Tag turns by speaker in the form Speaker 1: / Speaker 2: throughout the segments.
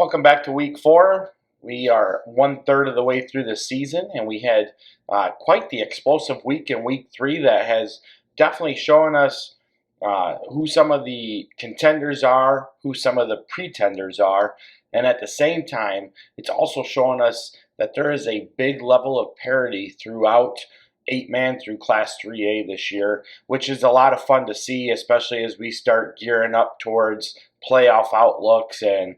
Speaker 1: Welcome back to week 4. We are 1/3 of the way through the season, and we had quite the explosive week in week 3 that has definitely shown us who some of the contenders are, who some of the pretenders are, and at the same time, it's also showing us that there is a big level of parity throughout 8-man through Class 3A this year, which is a lot of fun to see, especially as we start gearing up towards playoff outlooks and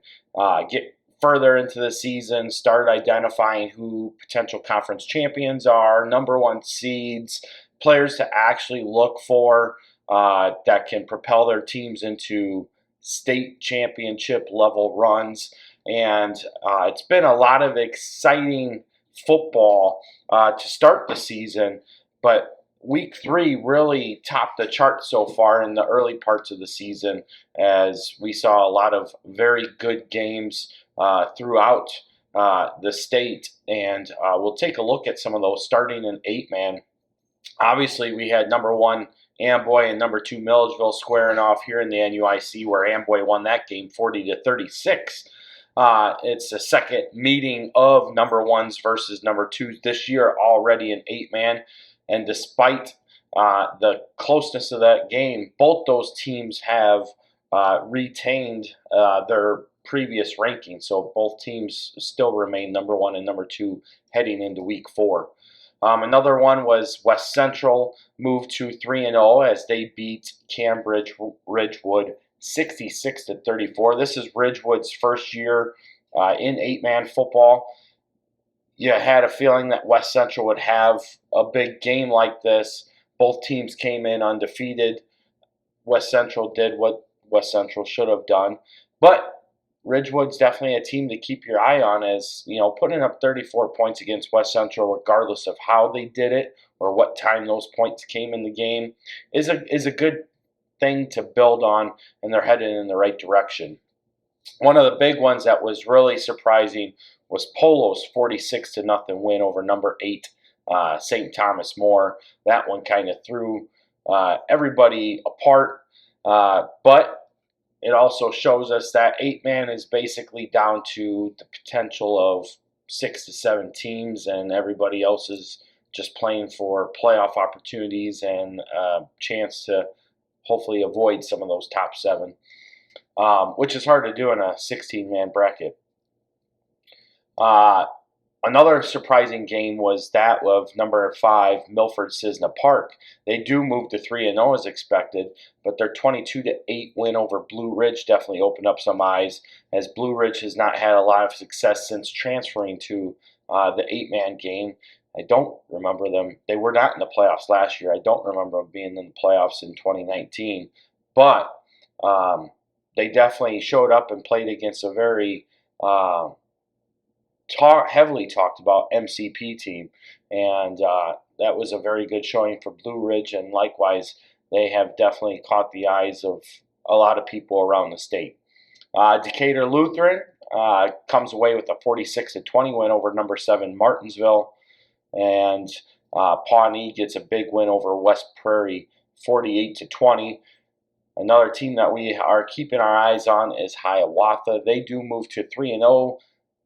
Speaker 1: get further into the season, start identifying who potential conference champions are, number 1 seeds, players to actually look for that can propel their teams into state championship level runs. And it's been a lot of exciting football to start the season, but week 3 really topped the chart so far in the early parts of the season, as we saw a lot of very good games throughout the state. And we'll take a look at some of those starting in 8-man. Obviously, we had number 1 Amboy and number 2 Milledgeville squaring off here in the NUIC, where Amboy won that game 40-36. It's the second meeting of number 1s versus number 2s this year already in 8-man. And despite the closeness of that game, both those teams have retained their previous ranking. So both teams still remain number 1 and number 2 heading into week 4. Another one was West Central moved to 3-0 as they beat Cambridge Ridgewood 66-34. This is Ridgewood's first year in 8-man football. You had a feeling that West Central would have a big game like this. Both teams came in undefeated. West Central did what West Central should have done. But Ridgewood's definitely a team to keep your eye on, as putting up 34 points against West Central, regardless of how they did it or what time those points came in the game, is a good thing to build on, and they're headed in the right direction. One of the big ones that was really surprising was Polo's 46-0 win over number 8 St. Thomas More. That one kind of threw everybody apart, but it also shows us that 8-man is basically down to the potential of 6 to 7 teams, and everybody else is just playing for playoff opportunities and a chance to hopefully avoid some of those top 7, which is hard to do in a 16-man bracket. Another surprising game was that of number 5 Milford Cissna Park. They do move to 3-0 as expected, but their 22-8 win over Blue Ridge definitely opened up some eyes, as Blue Ridge has not had a lot of success since transferring to the 8-man game. I don't remember them. They were not in the playoffs last year. I don't remember them being in the playoffs in 2019, but they definitely showed up and played against a very heavily talked about MCP team, and that was a very good showing for Blue Ridge, and likewise they have definitely caught the eyes of a lot of people around the state. Dakota Lutheran comes away with a 46-20 win over number 7 Martinsville, and Pawnee gets a big win over West Prairie 48-20. Another team that we are keeping our eyes on is Hiawatha. They do move to 3-0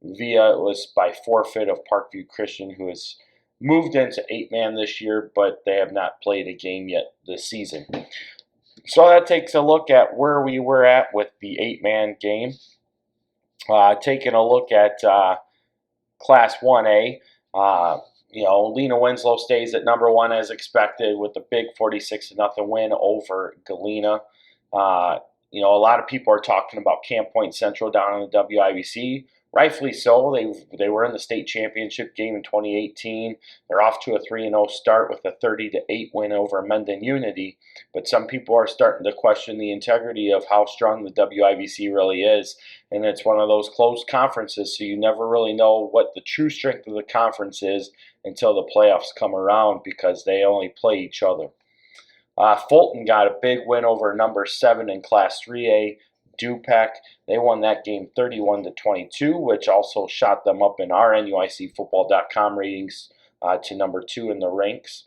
Speaker 1: it was by forfeit of Parkview Christian, who has moved into 8-man this year, but they have not played a game yet this season. So that takes a look at where we were at with the 8-man game. Taking a look at Class 1A, Lena Winslow stays at number 1 as expected with the big 46-0 win over Galena. A lot of people are talking about Camp Point Central down in the WIBC. Rightfully so. They were in the state championship game in 2018. They're off to a 3-0 start with a 30-8 win over Mendon Unity. But some people are starting to question the integrity of how strong the WIBC really is. And it's one of those closed conferences, so you never really know what the true strength of the conference is until the playoffs come around, because they only play each other. Fulton got a big win over number 7 in Class 3A, Du-Pec. They won that game 31-22, which also shot them up in our NUICfootball.com ratings to number 2 in the ranks.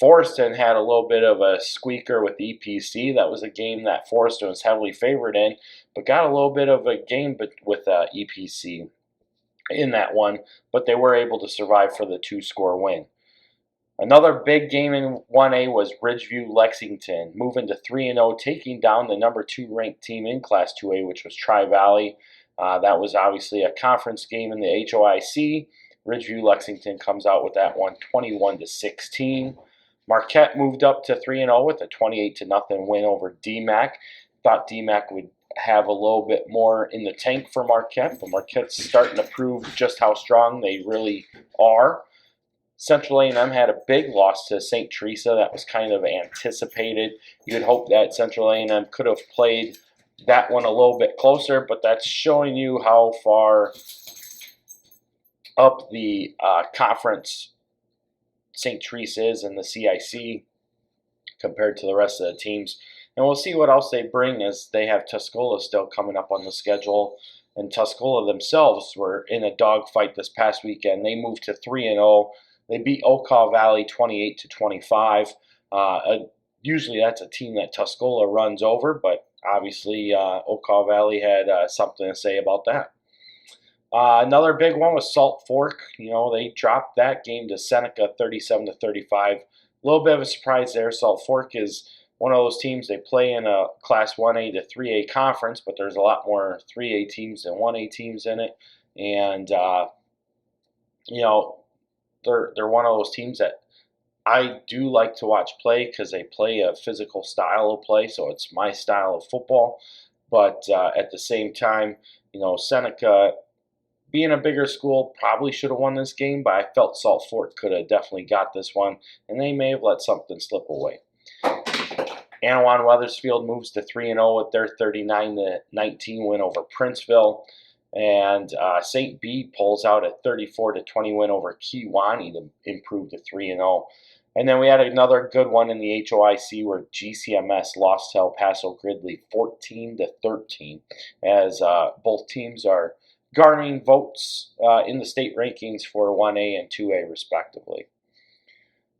Speaker 1: Forreston had a little bit of a squeaker with EPC. That was a game that Forreston was heavily favored in, but got a little bit of a game with EPC in that one, but they were able to survive for the 2-score win. Another big game in 1A was Ridgeview-Lexington, moving to 3-0, taking down the number 2 ranked team in Class 2A, which was Tri-Valley. That was obviously a conference game in the HOIC. Ridgeview-Lexington comes out with that one 21-16. Marquette moved up to 3-0 with a 28-0 win over DMAC. Thought DMAC would have a little bit more in the tank for Marquette, but Marquette's starting to prove just how strong they really are. Central A&M had a big loss to St. Teresa. That was kind of anticipated. You would hope that Central A&M could have played that one a little bit closer, but that's showing you how far up the conference St. Teresa is in the CIC compared to the rest of the teams. And we'll see what else they bring, as they have Tuscola still coming up on the schedule. And Tuscola themselves were in a dogfight this past weekend. They moved to 3-0. They beat Okaw Valley 28-25. Usually that's a team that Tuscola runs over, but obviously Okaw Valley had something to say about that. Another big one was Salt Fork. They dropped that game to Seneca 37-35. A little bit of a surprise there. Salt Fork is one of those teams, they play in a Class 1A to 3A conference, but there's a lot more 3A teams than 1A teams in it. And, they're one of those teams that I do like to watch play because they play a physical style of play, so it's my style of football. But at the same time, Seneca, being a bigger school, probably should have won this game, but I felt Salt Fork could have definitely got this one, and they may have let something slip away. Anawan Wethersfield moves to 3-0 with their 39-19 win over Princeville. And St. B pulls out a 34-20 win over Kewanee to improve to 3-0. And then we had another good one in the HOIC where GCMS lost to El Paso Gridley 14-13, as both teams are garnering votes in the state rankings for 1A and 2A respectively.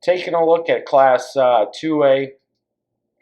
Speaker 1: Taking a look at Class 2A,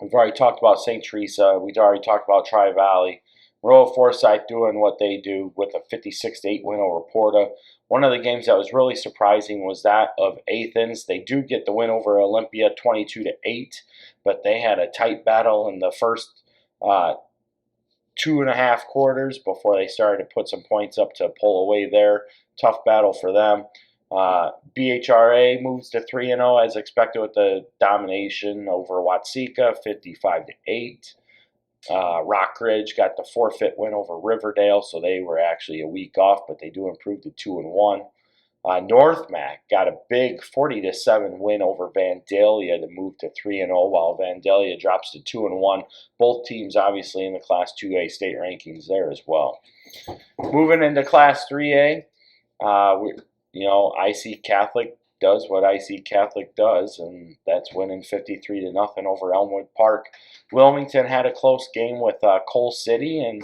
Speaker 1: we've already talked about St. Teresa. We've already talked about Tri-Valley. Royal Forsyth doing what they do with a 56-8 win over Porta. One of the games that was really surprising was that of Athens. They do get the win over Olympia 22-8, but they had a tight battle in the first 2.5 quarters before they started to put some points up to pull away there. Tough battle for them. BHRA moves to 3-0 as expected with the domination over Watseka 55-8. Rockridge got the forfeit win over Riverdale, so they were actually a week off, but they do improve to 2-1. North Mac got a big 40-7 win over Vandalia to move to 3-0, while Vandalia drops to 2-1. Both teams obviously in the Class 2A state rankings there as well. Moving into Class 3A, IC Catholic does what IC Catholic does, and that's winning 53-0 over Elmwood Park. Wilmington had a close game with Coal City, and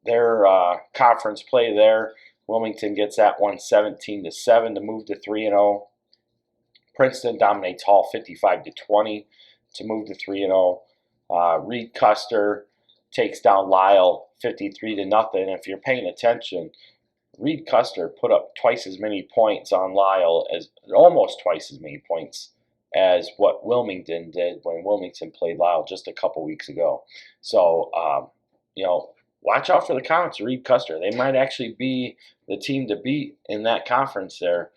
Speaker 1: their conference play there, Wilmington gets that one 17-7 to move to 3-0. Princeton dominates Hall 55-20 to move to 3-0. Reed Custer takes down Lyle 53-0. If you're paying attention, Reed Custer put up twice as many points on Lyle, almost twice as many points as what Wilmington did when Wilmington played Lyle just a couple weeks ago. So, watch out for the comments of Reed Custer. They might actually be the team to beat in that conference there.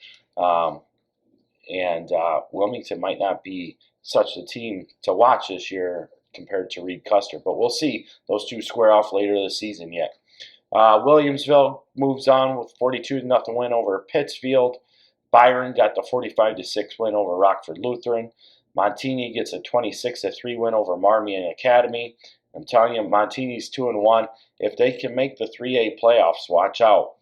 Speaker 1: Wilmington might not be such a team to watch this year compared to Reed Custer. But we'll see. Those two square off later this season yet. Williamsville moves on with 42-0 win over Pittsfield. Byron got the 45-6 win over Rockford Lutheran. Montini gets a 26-3 win over Marmion Academy. I'm telling you, Montini's 2-1. If they can make the 3A playoffs, watch out.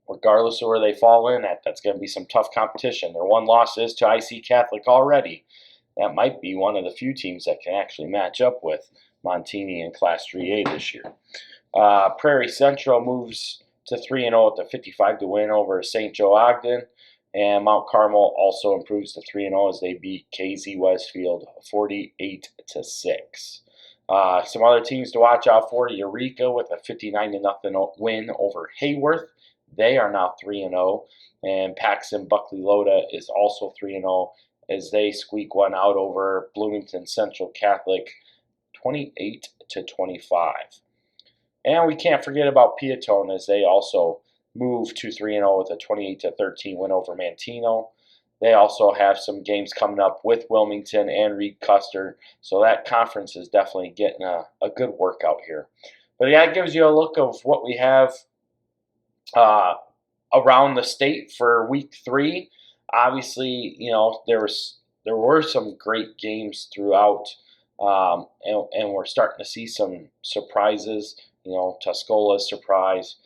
Speaker 1: Regardless of where they fall in at, that's going to be some tough competition. Their one loss is to IC Catholic already. That might be one of the few teams that can actually match up with Montini in Class 3A this year. Prairie Central moves to 3-0 with a 55 win over St. Joe Ogden. And Mount Carmel also improves to 3-0 as they beat KZ Westfield 48-6. Some other teams to watch out for: Eureka with a 59-0 win over Hayworth. They are now 3-0. And Paxton Buckley Loda is also 3-0 as they squeak one out over Bloomington Central Catholic 28-25. And we can't forget about Peatone as they also move to 3-0 with a 28-13 win over Manteno. They also have some games coming up with Wilmington and Reed Custer, so that conference is definitely getting a good workout here. But yeah, it gives you a look of what we have around the state for week 3. Obviously, there were some great games throughout, and we're starting to see some surprises. Tuscola's surprise.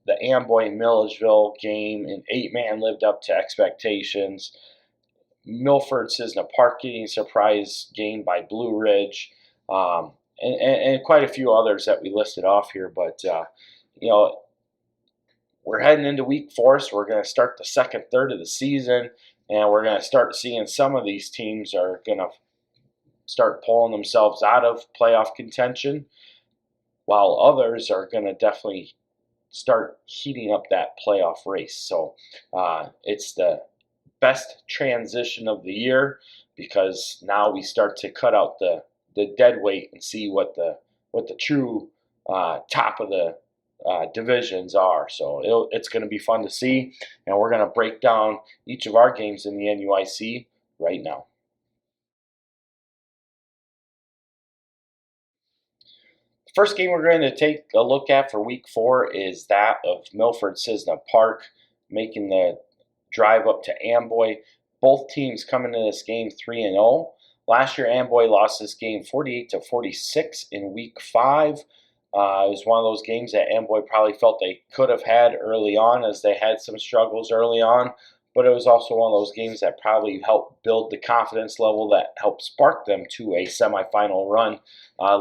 Speaker 1: The Amboy Milledgeville game in 8-man lived up to expectations. Milford Cissna Park getting a surprise game by Blue Ridge, and quite a few others that we listed off here. But we're heading into week 4, so we're going to start the second third of the season, and we're going to start seeing some of these teams are going to start pulling themselves out of playoff contention, while others are going to definitely start heating up that playoff race. So it's the best transition of the year, because now we start to cut out the dead weight and see what the true top of the divisions are. So it's going to be fun to see, and we're going to break down each of our games in the NUIC right now. First game we're going to take a look at for week 4 is that of Milford Cissna Park making the drive up to Amboy. Both teams coming into this game 3-0. Last year, Amboy lost this game 48-46 in week 5. It was one of those games that Amboy probably felt they could have had early on, as they had some struggles early on. But it was also one of those games that probably helped build the confidence level that helped spark them to a semifinal run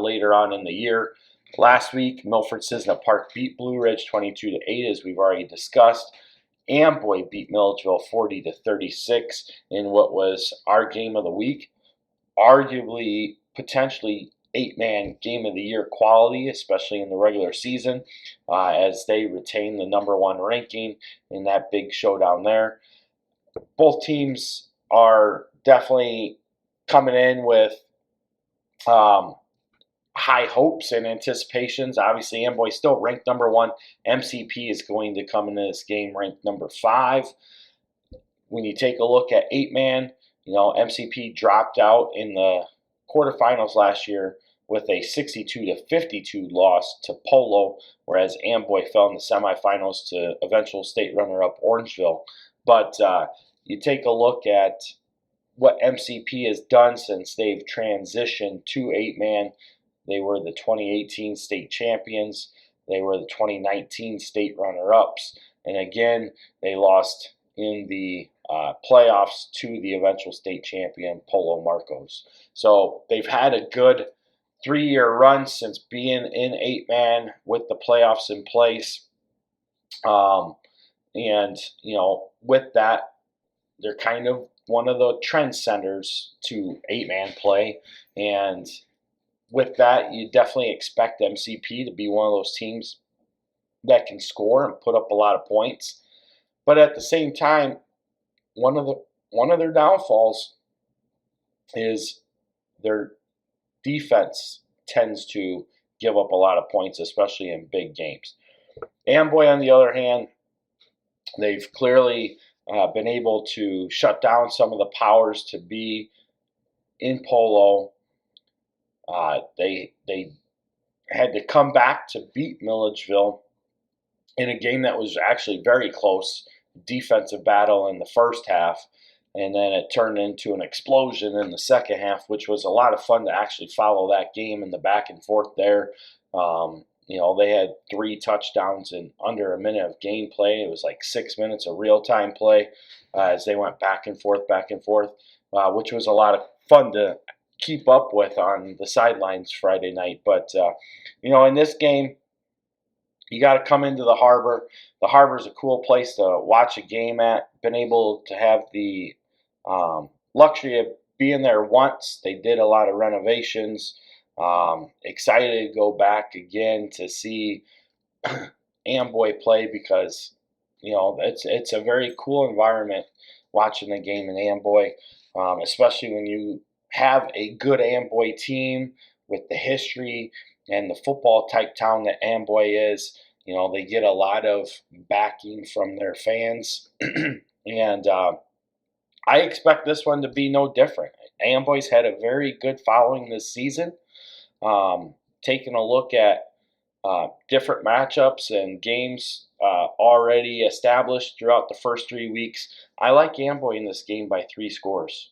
Speaker 1: later on in the year. Last week, Milford Cissna Park beat Blue Ridge 22-8, as we've already discussed. Amboy beat Milledgeville 40-36 in what was our game of the week. Arguably, potentially 8-man game of the year quality, especially in the regular season, as they retain the #1 ranking in that big showdown there. Both teams are definitely coming in with high hopes and anticipations. Obviously, Amboy still ranked #1. MCP is going to come into this game ranked #5. When you take a look at 8-man, MCP dropped out in the quarterfinals last year with a 62-52 loss to Polo, whereas Amboy fell in the semifinals to eventual state runner-up Orangeville. But you take a look at what MCP has done since they've transitioned to 8-man. They were the 2018 state champions. They were the 2019 state runner-ups. And again, they lost in the playoffs to the eventual state champion, Polo Marcos. So they've had a good 3-year run since being in 8-man with the playoffs in place. And, with that, they're kind of one of the trendsetters to 8-man play. And with that, you definitely expect MCP to be one of those teams that can score and put up a lot of points. But at the same time, one of their downfalls is their defense tends to give up a lot of points, especially in big games. Amboy, on the other hand, they've clearly been able to shut down some of the powers to be in Polo. They had to come back to beat Milledgeville in a game that was actually very close, defensive battle in the first half, and then it turned into an explosion in the second half, which was a lot of fun to actually follow that game and the back and forth there. They had 3 touchdowns in under a minute of gameplay. It was like 6 minutes of real-time play as they went back and forth, which was a lot of fun to keep up with on the sidelines Friday night. But, in this game, you got to come into the harbor. The harbor's a cool place to watch a game at. Been able to have the luxury of being there once. They did a lot of renovations. Excited to go back again to see Amboy play because it's a very cool environment watching the game in Amboy, especially when you have a good Amboy team with the history and the football type town that Amboy is. They get a lot of backing from their fans, and I expect this one to be no different. Amboy's had a very good following this season. Taking a look at different matchups and games already established throughout the first 3 weeks, I like Amboy in this game by 3 scores.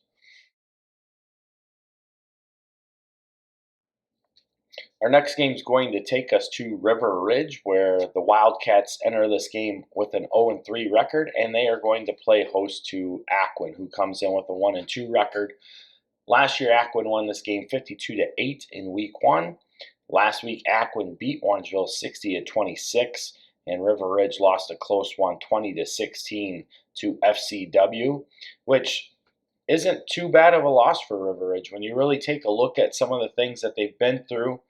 Speaker 1: Our next game is going to take us to River Ridge, where the Wildcats enter this game with an 0-3 record, and they are going to play host to Aquin, who comes in with a 1-2 record. Last year, Aquin won this game 52-8 in Week 1. Last week, Aquin beat Orangeville 60-26, and River Ridge lost a close one, 20-16 to FCW, which isn't too bad of a loss for River Ridge when you really take a look at some of the things that they've been through.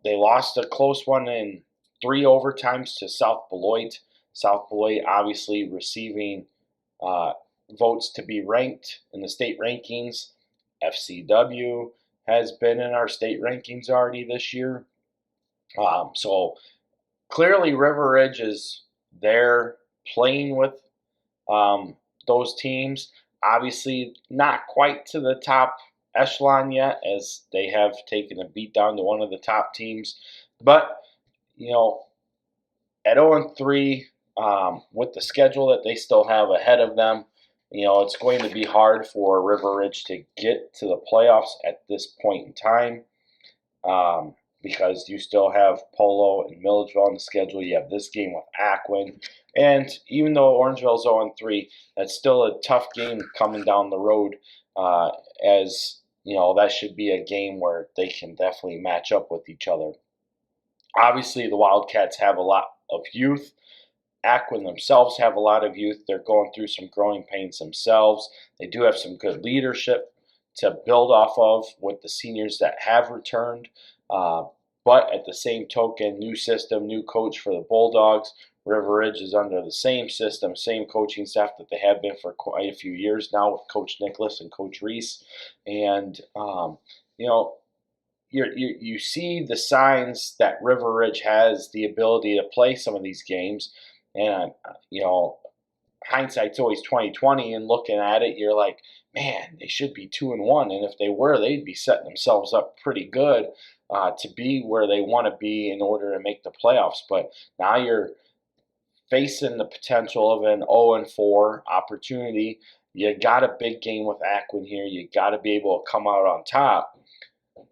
Speaker 1: They lost a close one in 3 overtimes to South Beloit. South Beloit obviously receiving votes to be ranked in the state rankings. FCW has been in our state rankings already this year. So clearly River Ridge is there playing with those teams. Obviously not quite to the top echelon yet, as they have taken a beat down to one of the top teams. But, at 0-3, with the schedule that they still have ahead of them, it's going to be hard for River Ridge to get to the playoffs at this point in time, because you still have Polo and Milledgeville on the schedule. You have this game with Aquin. And even though Orangeville's 0-3, that's still a tough game coming down the road, as that should be a game where they can definitely match up with each other. Obviously, the Wildcats have a lot of youth. Aquin themselves have a lot of youth. They're going through some growing pains themselves. They do have some good leadership to build off of with the seniors that have returned. But at the same token, new system, new coach for the Bulldogs. River Ridge is under the same system, same coaching staff that they have been for quite a few years now with Coach Nicholas and Coach Reese. And, you see the signs that River Ridge has the ability to play some of these games. And, hindsight's always 20/20, and looking at it, you're like, man, they should be 2-1. And if they were, they'd be setting themselves up pretty good to be where they want to be in order to make the playoffs. But now you're facing the potential of an 0-4 opportunity. You got a big game with Aquin here. You got to be able to come out on top.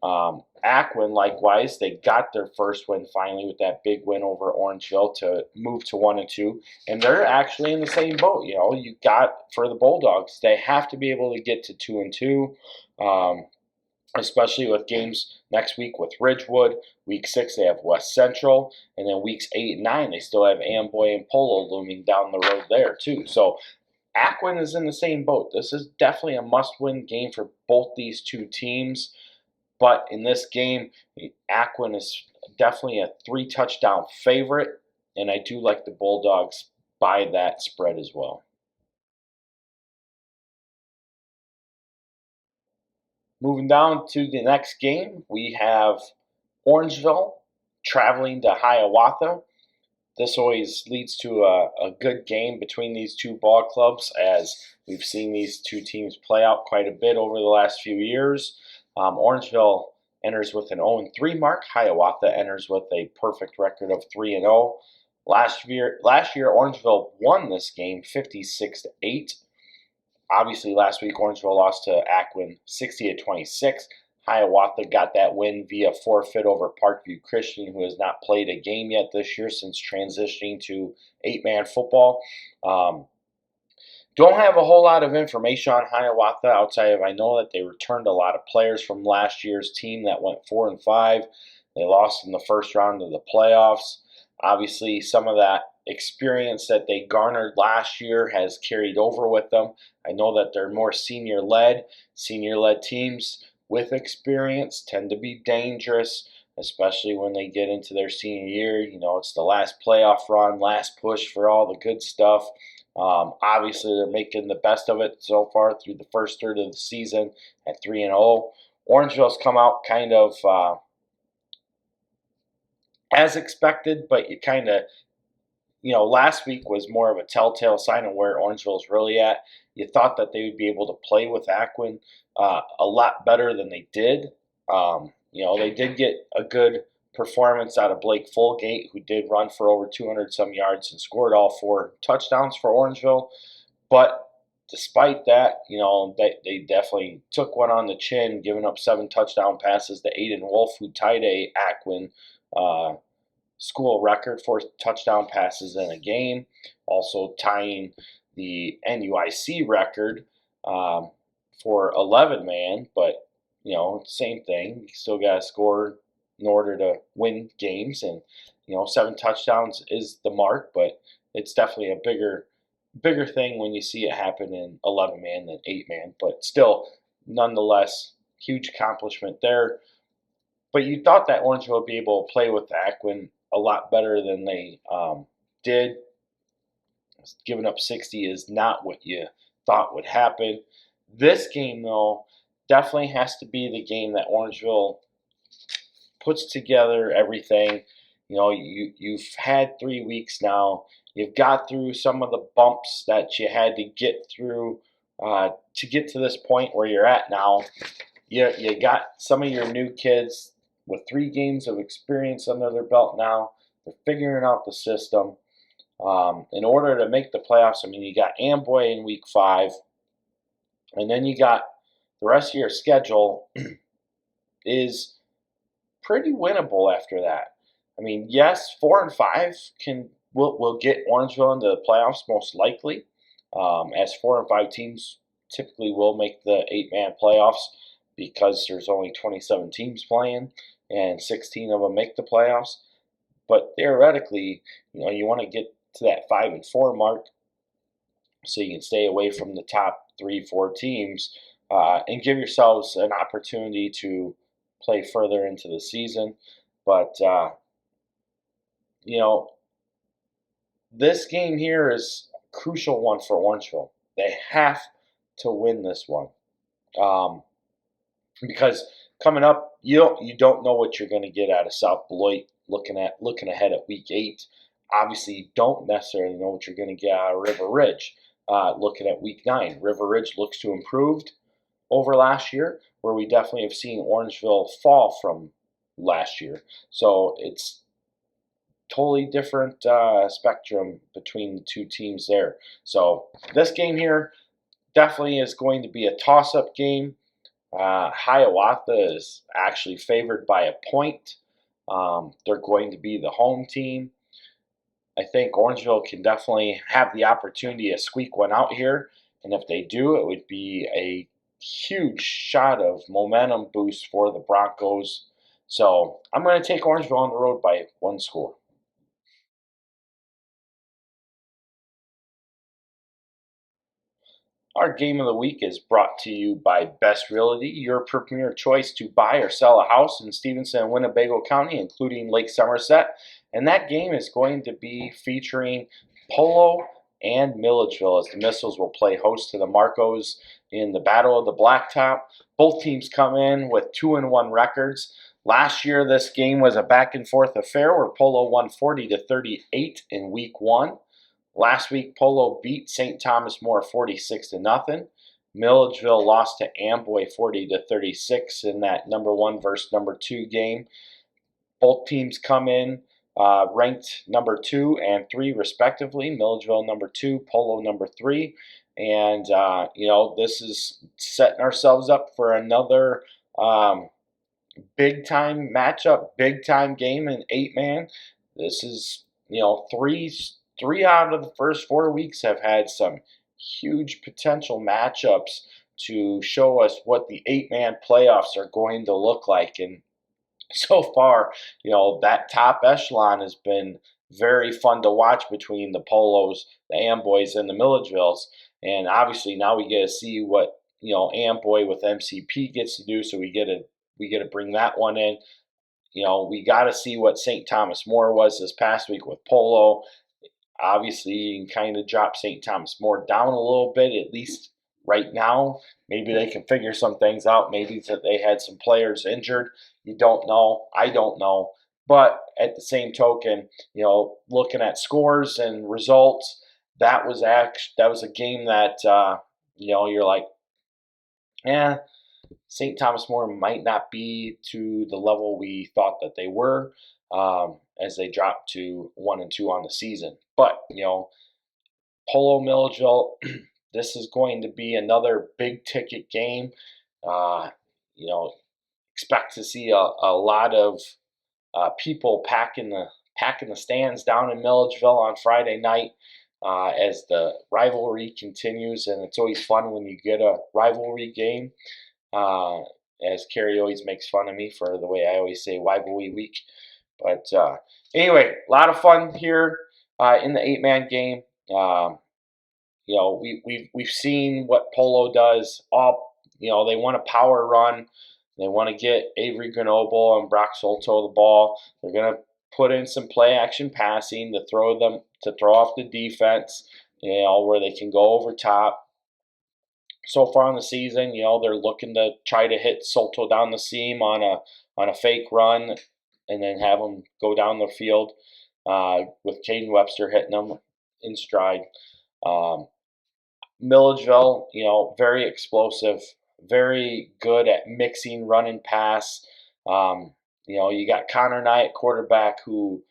Speaker 1: Aquin, likewise, they got their first win finally with that big win over Orangeville to move to 1-2, and they're actually in the same boat. You got for the Bulldogs, they have to be able to get to 2-2, especially with games next week with Ridgewood. Week 6 they have West Central, and then weeks 8 and 9 they still have Amboy and Polo looming down the road there too. So Aquin is in the same boat. This is definitely a must-win game for both these two teams. But in this game, Aquin is definitely a 3-touchdown favorite, and I do like the Bulldogs by that spread as well. Moving down to the next game, we have Orangeville traveling to Hiawatha. This always leads to a good game between these two ball clubs, as we've seen these two teams play out quite a bit over the last few years. Orangeville enters with an 0-3 mark. Hiawatha enters with a perfect record of 3-0. Last year, Orangeville won this game 56-8. Obviously, last week Orangeville lost to Aquin 60-26. Hiawatha got that win via forfeit over Parkview Christian, who has not played a game yet this year since transitioning to 8-man football. Don't have a whole lot of information on Hiawatha outside of I know that they returned a lot of players from last year's team that went 4-5. They lost in the first round of the playoffs. Obviously, some of that experience that they garnered last year has carried over with them. I know that they're more senior-led. Senior-led teams with experience tend to be dangerous, especially when they get into their senior year. It's the last playoff run, last push for all the good stuff. Obviously, they're making the best of it so far through the first third of the season at 3-0. Orangeville's come out kind of as expected, but you kind of, last week was more of a telltale sign of where Orangeville's really at. You thought that they would be able to play with Aquin a lot better than they did. They did get a good performance out of Blake Fulgate, who did run for over 200 some yards and scored all 4 touchdowns for Orangeville. But despite that, they definitely took one on the chin, giving up 7 touchdown passes to Aiden Wolf, who tied a Aquin school record for touchdown passes in a game, also tying the NUIC record for 11-man. But same thing. You still got to score in order to win games, and 7 touchdowns is the mark, but it's definitely a bigger thing when you see it happen in 11-man than 8-man. But still, nonetheless, huge accomplishment there. But you thought that Orangeville would be able to play with Aquin a lot better than they did. Giving up 60 is not what you thought would happen. This game, though, definitely has to be the game that Orangeville puts together everything. You've had 3 weeks now. You've got through some of the bumps that you had to get through to get to this point where you're at now. You got some of your new kids with 3 games of experience under their belt now. They're figuring out the system. In order to make the playoffs, you got Amboy in week 5, and then you got the rest of your schedule is pretty winnable after that. Yes, 4 and 5 will get Orangeville into the playoffs most likely, as 4 and 5 teams typically will make the 8-man playoffs because there's only 27 teams playing and 16 of them make the playoffs. But theoretically, you want to get to that 5 and 4 mark so you can stay away from the top 3-4 teams and give yourselves an opportunity to play further into the season. But this game here is a crucial one for Orangeville. They have to win this one because coming up, you don't know what you're going to get out of South Beloit. Looking ahead at week 8, obviously you don't necessarily know what you're going to get out of River Ridge. Looking at week 9, River Ridge looks to improved over last year, where we definitely have seen Orangeville fall from last year. So it's totally different spectrum between the 2 teams there. So this game here definitely is going to be a toss-up game. Hiawatha is actually favored by a point. They're going to be the home team. I think Orangeville can definitely have the opportunity to squeak one out here, and if they do, it would be a huge shot of momentum boost for the Broncos. So I'm going to take Orangeville on the road by 1 score. Our game of the week is brought to you by Best Realty, your premier choice to buy or sell a house in Stevenson and Winnebago County, including Lake Somerset. And that game is going to be featuring Polo and Milledgeville, as the Missiles will play host to the Marcos in the Battle of the Blacktop. Both teams come in with 2-1 records. Last year, this game was a back-and-forth affair where Polo won 40-38 in week 1. Last week, Polo beat St. Thomas More 46-0. Milledgeville lost to Amboy 40-36 in that number 1 versus number 2 game. Both teams come in ranked number 2 and 3 respectively. Milledgeville number 2, Polo number 3. And, this is setting ourselves up for another big-time matchup, big-time game in 8-man. This is, three out of the first 4 weeks have had some huge potential matchups to show us what the 8-man playoffs are going to look like. And so far, that top echelon has been very fun to watch between the Polos, the Amboys, and the Milledgevilles. And obviously now we get to see what Amboy with MCP gets to do. So we get to bring that one in. We got to see what St. Thomas More was this past week with Polo. Obviously, you can kind of drop St. Thomas More down a little bit, at least right now. Maybe they can figure some things out. Maybe that they had some players injured. You don't know. I don't know. But at the same token, looking at scores and results, that was a game that you're like, yeah, St. Thomas More might not be to the level we thought that they were, as they dropped to 1-2 on the season. But Polo Milledgeville, this is going to be another big ticket game. Uh, expect to see a lot of people packing the stands down in Milledgeville on Friday night. As the rivalry continues, and it's always fun when you get a rivalry game. As Carrie always makes fun of me for the way I always say rivalry week. But anyway, a lot of fun here in the 8-man game. We've seen what Polo does. They want a power run. They want to get Avery Grenoble and Brock Solto the ball. They're going to put in some play action passing to throw off the defense, where they can go over top. So far in the season, they're looking to try to hit Solto down the seam on a fake run, and then have him go down the field with Caden Webster hitting them in stride. Milledgeville, very explosive, very good at mixing run and pass. You got Connor Nye at quarterback, who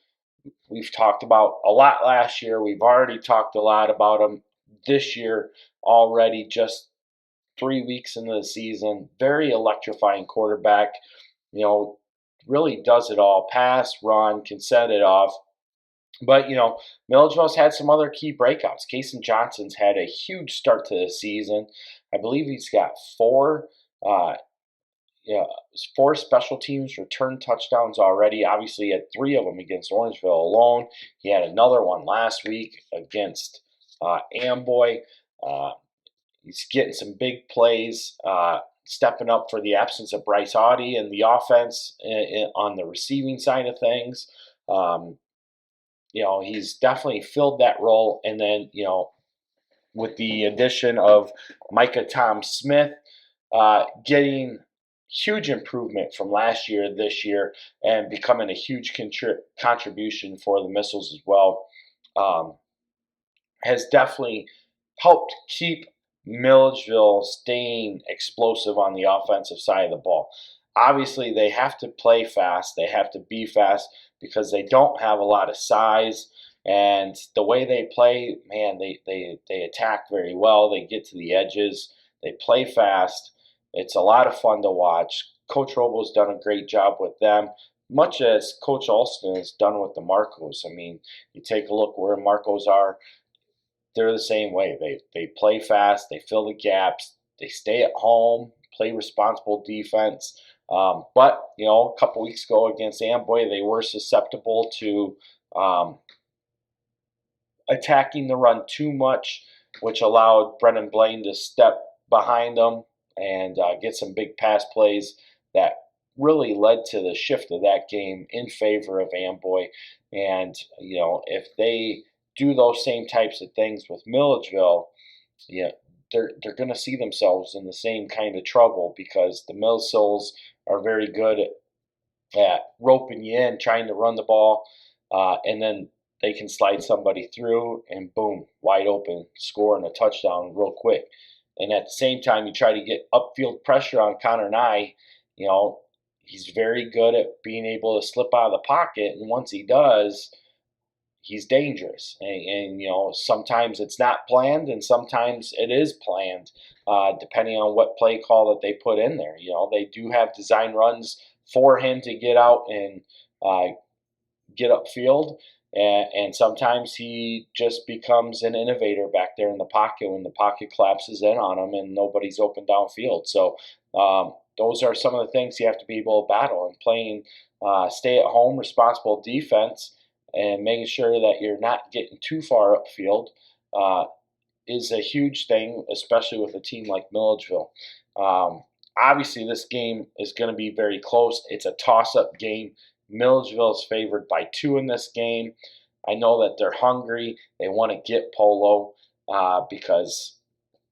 Speaker 1: we've talked about a lot last year. We've already talked a lot about him this year already, just 3 weeks into the season. Very electrifying quarterback. Really does it all. Pass, run, can set it off. But, Milledgeville's had some other key breakouts. Kason Johnson's had a huge start to the season. I believe he's got four special teams return touchdowns already. Obviously, he had 3 of them against Orangeville alone. He had another one last week against Amboy. He's getting some big plays, stepping up for the absence of Bryce Audie and the offense on the receiving side of things. He's definitely filled that role. And then, with the addition of Micah Tom Smith, getting huge improvement from last year, this year, and becoming a huge contribution for the Missiles as well, has definitely helped keep Milledgeville staying explosive on the offensive side of the ball. Obviously, they have to play fast. They have to be fast because they don't have a lot of size. And the way they play, man, they attack very well. They get to the edges. They play fast. It's a lot of fun to watch. Coach Robo's done a great job with them, much as Coach Alston has done with the Marcos. I mean, you take a look where Marcos are. They're the same way. They play fast. They fill the gaps. They stay at home, play responsible defense. But, a couple weeks ago against Amboy, they were susceptible to attacking the run too much, which allowed Brennan Blaine to step behind them and get some big pass plays that really led to the shift of that game in favor of Amboy. And, if they do those same types of things with Milledgeville, they're going to see themselves in the same kind of trouble, because the Mills are very good at roping you in, trying to run the ball, and then they can slide somebody through and boom, wide open, scoring a touchdown real quick. And at the same time, you try to get upfield pressure on Connor Nye. He's very good at being able to slip out of the pocket, and once he does, he's dangerous. And sometimes it's not planned, and sometimes it is planned, depending on what play call that they put in there. They do have design runs for him to get out and get upfield. And sometimes he just becomes an innovator back there in the pocket when the pocket collapses in on him and nobody's open downfield. So those are some of the things you have to be able to battle. And playing stay-at-home responsible defense and making sure that you're not getting too far upfield is a huge thing, especially with a team like Milledgeville. Obviously, this game is going to be very close. It's a toss-up game. Milledgeville is favored by 2 in this game. I know that they're hungry. They want to get Polo because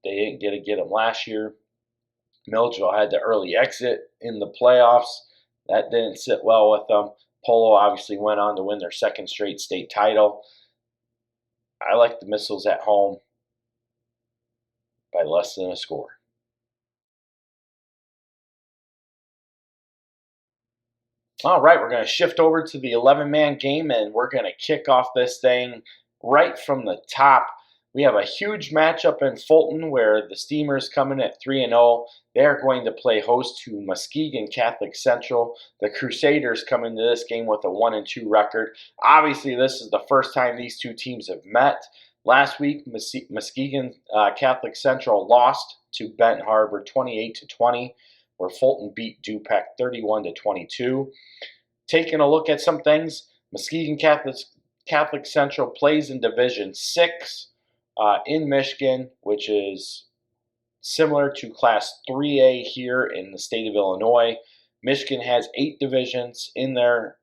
Speaker 1: they didn't get them last year. Milledgeville had the early exit in the playoffs. That didn't sit well with them. Polo obviously went on to win their 2nd straight state title. I like the Missiles at home by less than a score. All right, we're going to shift over to the 11-man game, and we're going to kick off this thing right from the top. We have a huge matchup in Fulton where the Steamers come in at 3-0. They're going to play host to Muskegon Catholic Central. The Crusaders come into this game with a 1-2 record. Obviously, this is the first time these two teams have met. Last week, Muskegon Catholic Central lost to Benton Harbor 28-20, where Fulton beat Du-Pec 31-22. Taking a look at some things, Muskegon Catholic Central plays in Division 6 in Michigan, which is similar to Class 3A here in the state of Illinois. Michigan has 8 divisions in their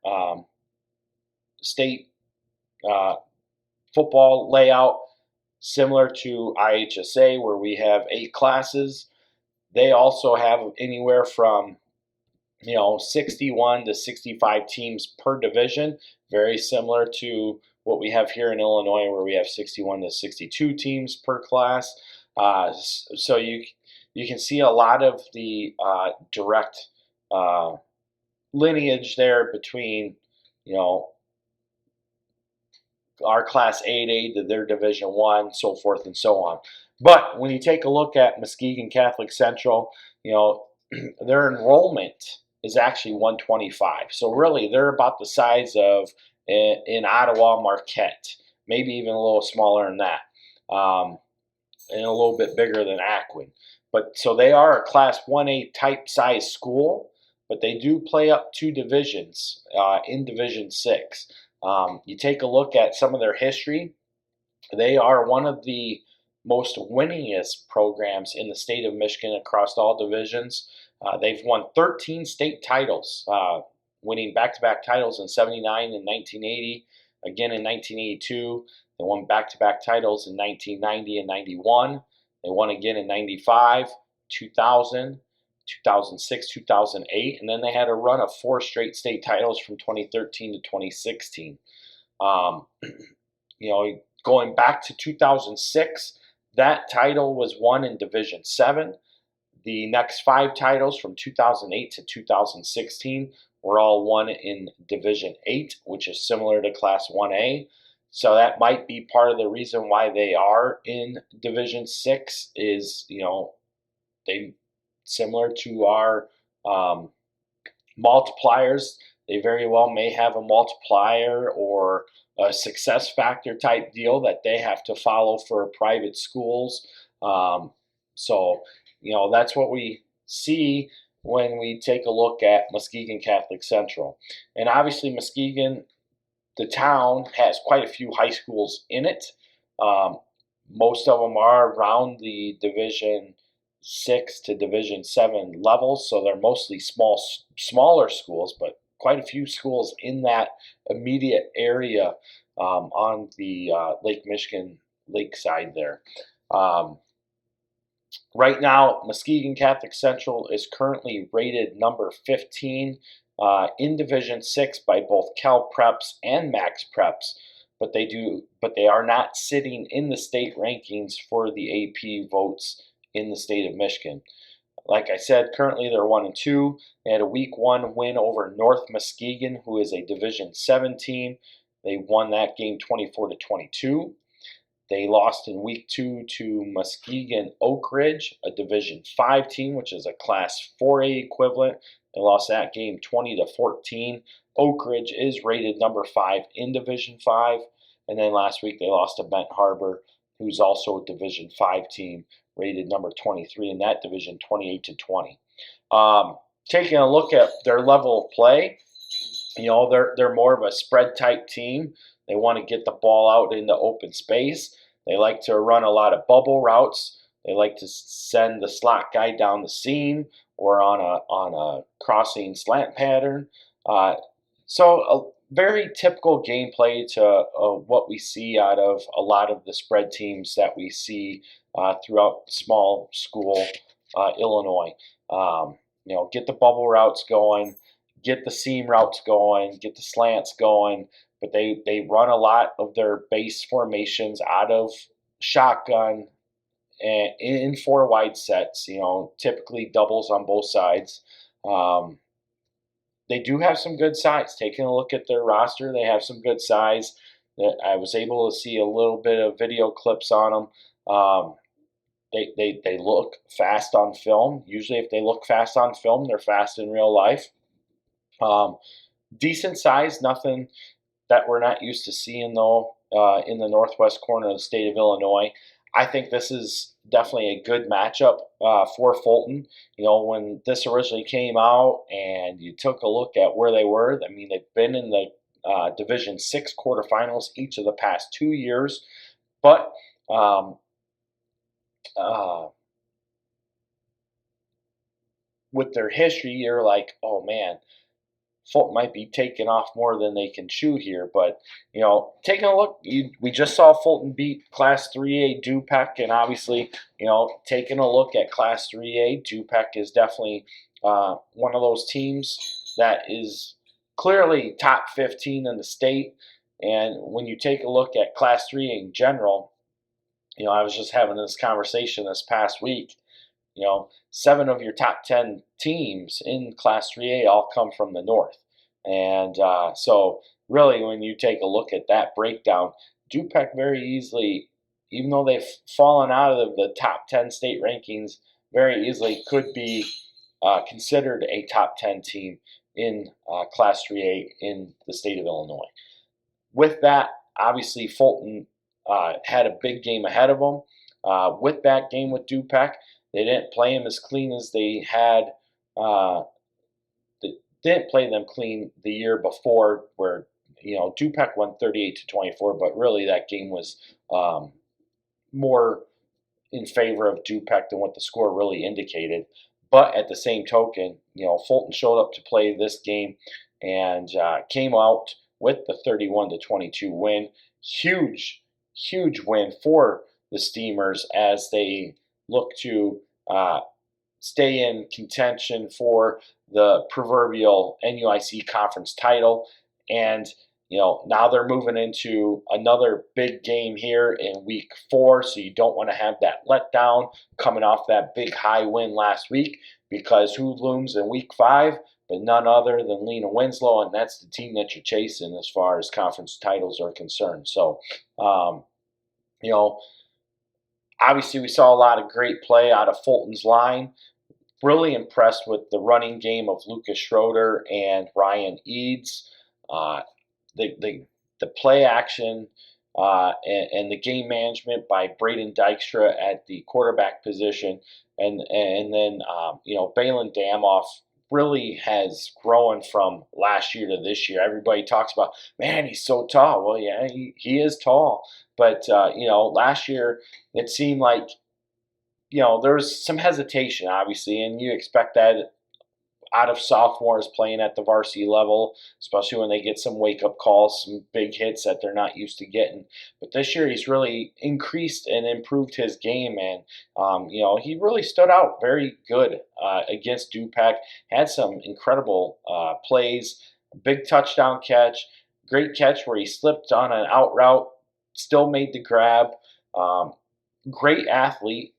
Speaker 1: state football layout, similar to IHSA, where we have 8 classes. They also have anywhere from 61 to 65 teams per division, very similar to what we have here in Illinois, where we have 61 to 62 teams per class. So you can see a lot of the direct lineage there between our Class 8A to their Division 1, so forth and so on. But when you take a look at Muskegon Catholic Central, their enrollment is actually 125. So really, they're about the size of in Ottawa Marquette, maybe even a little smaller than that, and a little bit bigger than Aquin. But so they are a Class 1A type size school, but they do play up 2 divisions in Division 6. You take a look at some of their history. They are one of the most winningest programs in the state of Michigan across all divisions. They've won 13 state titles, winning back-to-back titles in '79 and 1980, again in 1982. They won back-to-back titles in 1990 and '91. They won again in '95, 2000, 2006, 2008, and then they had a run of 4 straight state titles from 2013 to 2016. Going back to 2006, that title was won in Division 7. The next 5 titles from 2008 to 2016 were all won in Division 8, which is similar to Class 1A. So that might be part of the reason why they are in Division 6 is, they similar to our multipliers. They very well may have a multiplier or a success factor type deal that they have to follow for private schools. So that's what we see when we take a look at Muskegon Catholic Central. And obviously Muskegon, the town, has quite a few high schools in it. Most of them are around the Division 6 to Division 7 levels, so they're mostly smaller schools, but quite a few schools in that immediate area on the Lake Michigan lake side there. Right now, Muskegon Catholic Central is currently rated number 15 in Division 6 by both Cal Preps and Max Preps, but they are not sitting in the state rankings for the AP votes in the state of Michigan. Like I said, currently they're 1-2. They had a Week 1 win over North Muskegon, who is a Division 7 team. They won that game 24-22. They lost in Week 2 to Muskegon Oak Ridge, a Division 5 team, which is a Class 4A equivalent. They lost that game 20-14. Oak Ridge is rated number 5 in Division 5. And then last week they lost to Benton Harbor, who's also a Division 5 team, rated number 23 in that division, 28-20. Taking a look at their level of play, They're more of a spread type team. They want to get the ball out in the open space. They like to run a lot of bubble routes. They like to send the slot guy down the seam or on a crossing slant pattern. So a very typical gameplay to what we see out of a lot of the spread teams that we see throughout small school Illinois. Get the bubble routes going, get the seam routes going, get the slants going, but they run a lot of their base formations out of shotgun and in four wide sets, typically doubles on both sides. They do have some good size. Taking a look at their roster, they have some good size. I was able to see a little bit of video clips on them. They look fast on film. Usually, if they look fast on film, they're fast in real life. Decent size, nothing that we're not used to seeing though in the northwest corner of the state of Illinois. I think this is definitely a good matchup for Fulton. When this originally came out and you took a look at where they were, I mean, they've been in the Division 6 quarterfinals each of the past 2 years, but with their history, you're like, oh man, Fulton might be taking off more than they can chew here. But, taking a look, we just saw Fulton beat Class 3A Du-Pec, and obviously, taking a look at Class 3A, Du-Pec is definitely one of those teams that is clearly top 15 in the state. And when you take a look at Class 3A in general, I was just having this conversation this past week. 7 of your top 10 teams in Class 3A all come from the north. And so really when you take a look at that breakdown, Du-Pec very easily, even though they've fallen out of the top 10 state rankings, very easily could be considered a top 10 team in Class 3A in the state of Illinois. With that, obviously Fulton had a big game ahead of them. With that game with Du-Pec, they didn't play them as clean as they had. They didn't play them clean the year before, where Du-Pec won 38-24, but really that game was more in favor of Du-Pec than what the score really indicated. But at the same token, Fulton showed up to play this game and came out with the 31-22 win. Huge, huge win for the Steamers as they look to stay in contention for the proverbial NUIC conference title. And, now they're moving into another big game here in week 4. So you don't want to have that letdown coming off that big high win last week, because who looms in week 5? But none other than Lena Winslow, and that's the team that you're chasing as far as conference titles are concerned. So, obviously, we saw a lot of great play out of Fulton's line. Really impressed with the running game of Lucas Schroeder and Ryan Eads. The play action and the game management by Braden Dykstra at the quarterback position, and then Balin Damoff really has grown from last year to this year. Everybody talks about, man, he's so tall. Well, yeah, he is tall. But, last year it seemed like, there was some hesitation, obviously, and you expect that out of sophomores playing at the varsity level, especially when they get some wake-up calls, some big hits that they're not used to getting. But this year he's really increased and improved his game, and he really stood out very good against Du-Pec. Had some incredible plays, big touchdown catch, great catch where he slipped on an out route, still made the grab. Great athlete,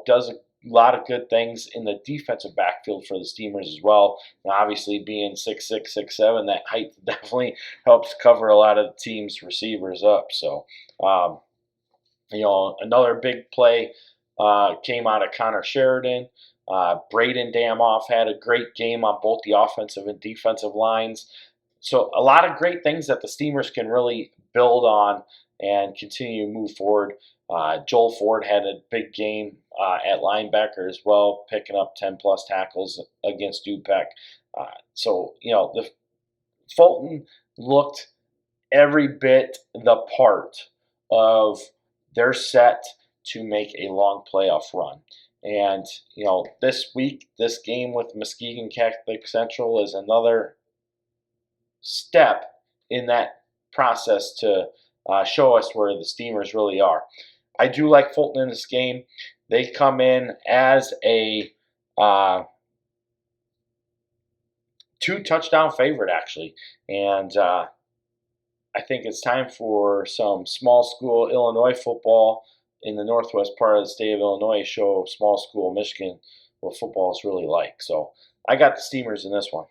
Speaker 1: does a lot of good things in the defensive backfield for the Steamers as well. And obviously, being 6'6", 6'7", that height definitely helps cover a lot of the team's receivers up. So, another big play came out of Connor Sheridan. Braden Damoff had a great game on both the offensive and defensive lines. So a lot of great things that the Steamers can really build on and continue to move forward. Joel Ford had a big game at linebacker as well, picking up 10-plus tackles against Du-Pec. So, the Fulton looked every bit the part of they're set to make a long playoff run. And, this week, this game with Muskegon Catholic Central is another step in that process to show us where the Steamers really are. I do like Fulton in this game. They come in as a 2-touchdown favorite, actually. And I think it's time for some small school Illinois football in the northwest part of the state of Illinois. Show small school Michigan what football is really like. So I got the Steamers in this one.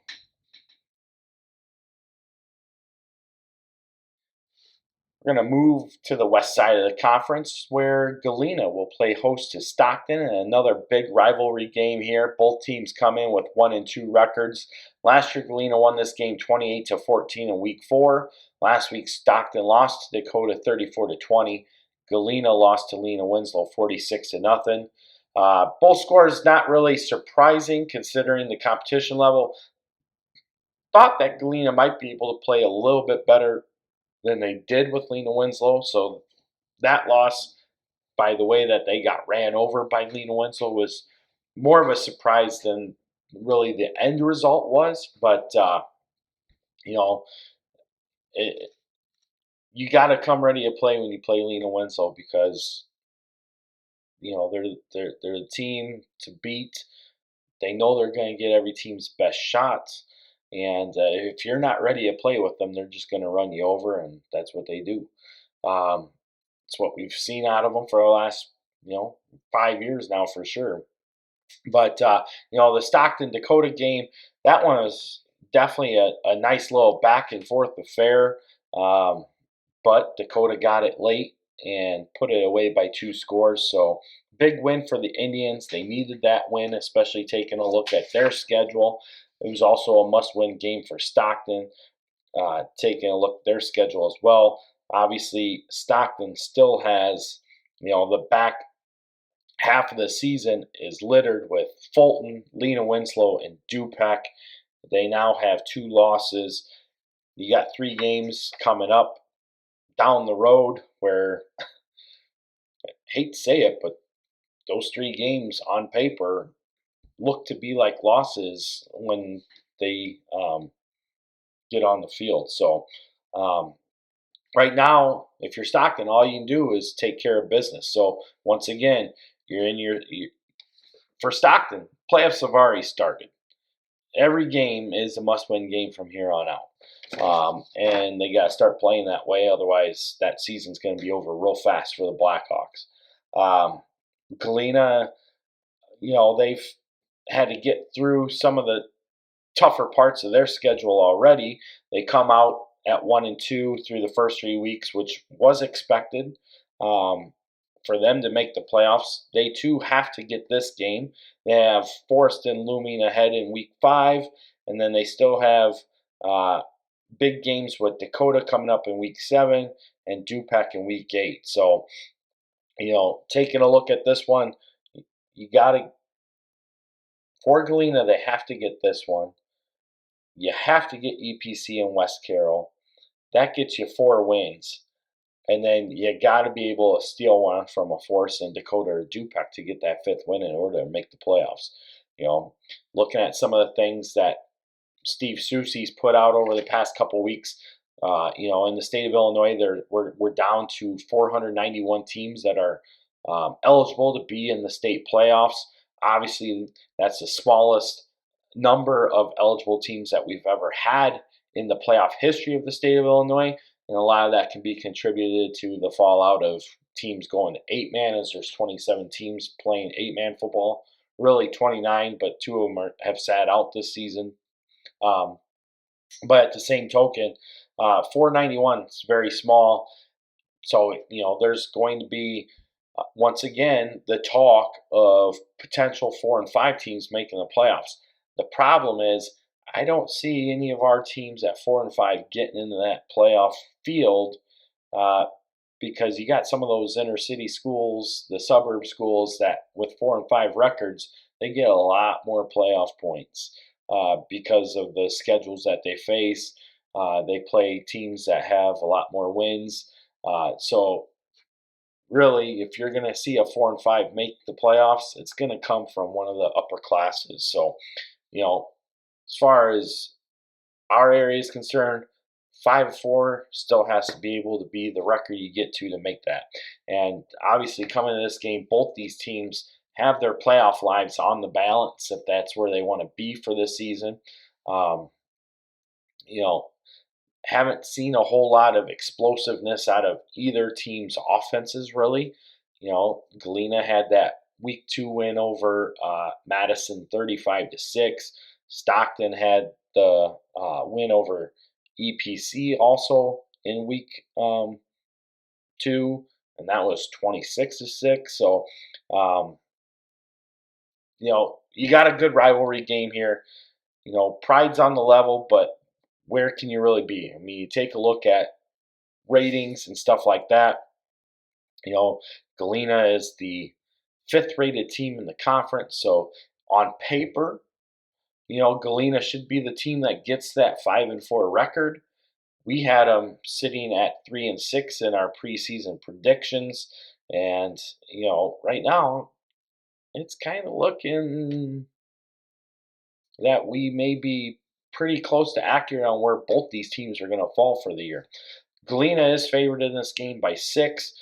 Speaker 1: We're going to move to the west side of the conference where Galena will play host to Stockton in another big rivalry game here. Both teams come in with 1-2 records. Last year, Galena won this game 28-14 in week 4. Last week, Stockton lost to Dakota 34-20. Galena lost to Lena Winslow 46-0. Both scores not really surprising considering the competition level. Thought that Galena might be able to play a little bit better than they did with Lena Winslow. So that loss, by the way that they got ran over by Lena Winslow, was more of a surprise than really the end result was. But, you got to come ready to play when you play Lena Winslow because, they're the team to beat. They know they're going to get every team's best shots. And if you're not ready to play with them, they're just going to run you over, and that's what they do. It's what we've seen out of them for the last, 5 years now for sure. But, the Stockton Dakota game, that one was definitely a nice little back and forth affair. But Dakota got it late and put it away by 2 scores. So big win for the Indians. They needed that win, especially taking a look at their schedule. It was also a must-win game for Stockton, taking a look at their schedule as well. Obviously, Stockton still has, the back half of the season is littered with Fulton, Lena Winslow, and Du-Pec. They now have 2 losses. You got 3 games coming up down the road where, I hate to say it, but those 3 games on paper look to be like losses when they get on the field. So right now, if you're Stockton, all you can do is take care of business. So once again, you're in for Stockton, playoffs have already started. Every game is a must-win game from here on out. And they got to start playing that way. Otherwise, that season's going to be over real fast for the Blackhawks. Galena, they've had to get through some of the tougher parts of their schedule already. They come out at 1-2 through the first 3 weeks, which was expected. For them to make the playoffs, they too have to get this game. They have Forreston looming ahead in week 5, and then they still have big games with Dakota coming up in week 7 and Du-Pec in week 8. So, taking a look at this one, you got to, for Galena, they have to get this one. You have to get EPC in West Carroll. That gets you 4 wins. And then you got to be able to steal one from a Forreston, Dakota, or Du-Pec to get that 5th win in order to make the playoffs. Looking at some of the things that Steve Soucy's put out over the past couple weeks, in the state of Illinois, we're down to 491 teams that are eligible to be in the state playoffs. Obviously, that's the smallest number of eligible teams that we've ever had in the playoff history of the state of Illinois. And a lot of that can be contributed to the fallout of teams going to 8-man, as there's 27 teams playing 8-man football. Really 29, but 2 of them have sat out this season. But at the same token, 491 is very small. So, there's going to be, once again, the talk of potential 4 and 5 teams making the playoffs. The problem is, I don't see any of our teams at 4 and 5 getting into that playoff field because you got some of those inner city schools, the suburb schools that with 4 and 5 records, they get a lot more playoff points because of the schedules that they face. They play teams that have a lot more wins. So really, if you're going to see a 4-5 make the playoffs, it's going to come from one of the upper classes. So, as far as our area is concerned, 5-4 still has to be able to be the record you get to make that. And obviously, coming to this game, both these teams have their playoff lives on the balance if that's where they want to be for this season. Um, you know, haven't seen a whole lot of explosiveness out of either team's offenses, really. Galena had that week 2 win over Madison 35-6. Stockton had the win over EPC also in week 2, and that was 26-6. So, you got a good rivalry game here. Pride's on the level, but where can you really be? I mean, you take a look at ratings and stuff like that. Galena is the 5th rated team in the conference. So on paper, Galena should be the team that gets that 5-4 record. We had them sitting at 3-6 in our preseason predictions. And, right now, it's kind of looking that we may be pretty close to accurate on where both these teams are going to fall for the year. Galena is favored in this game by 6.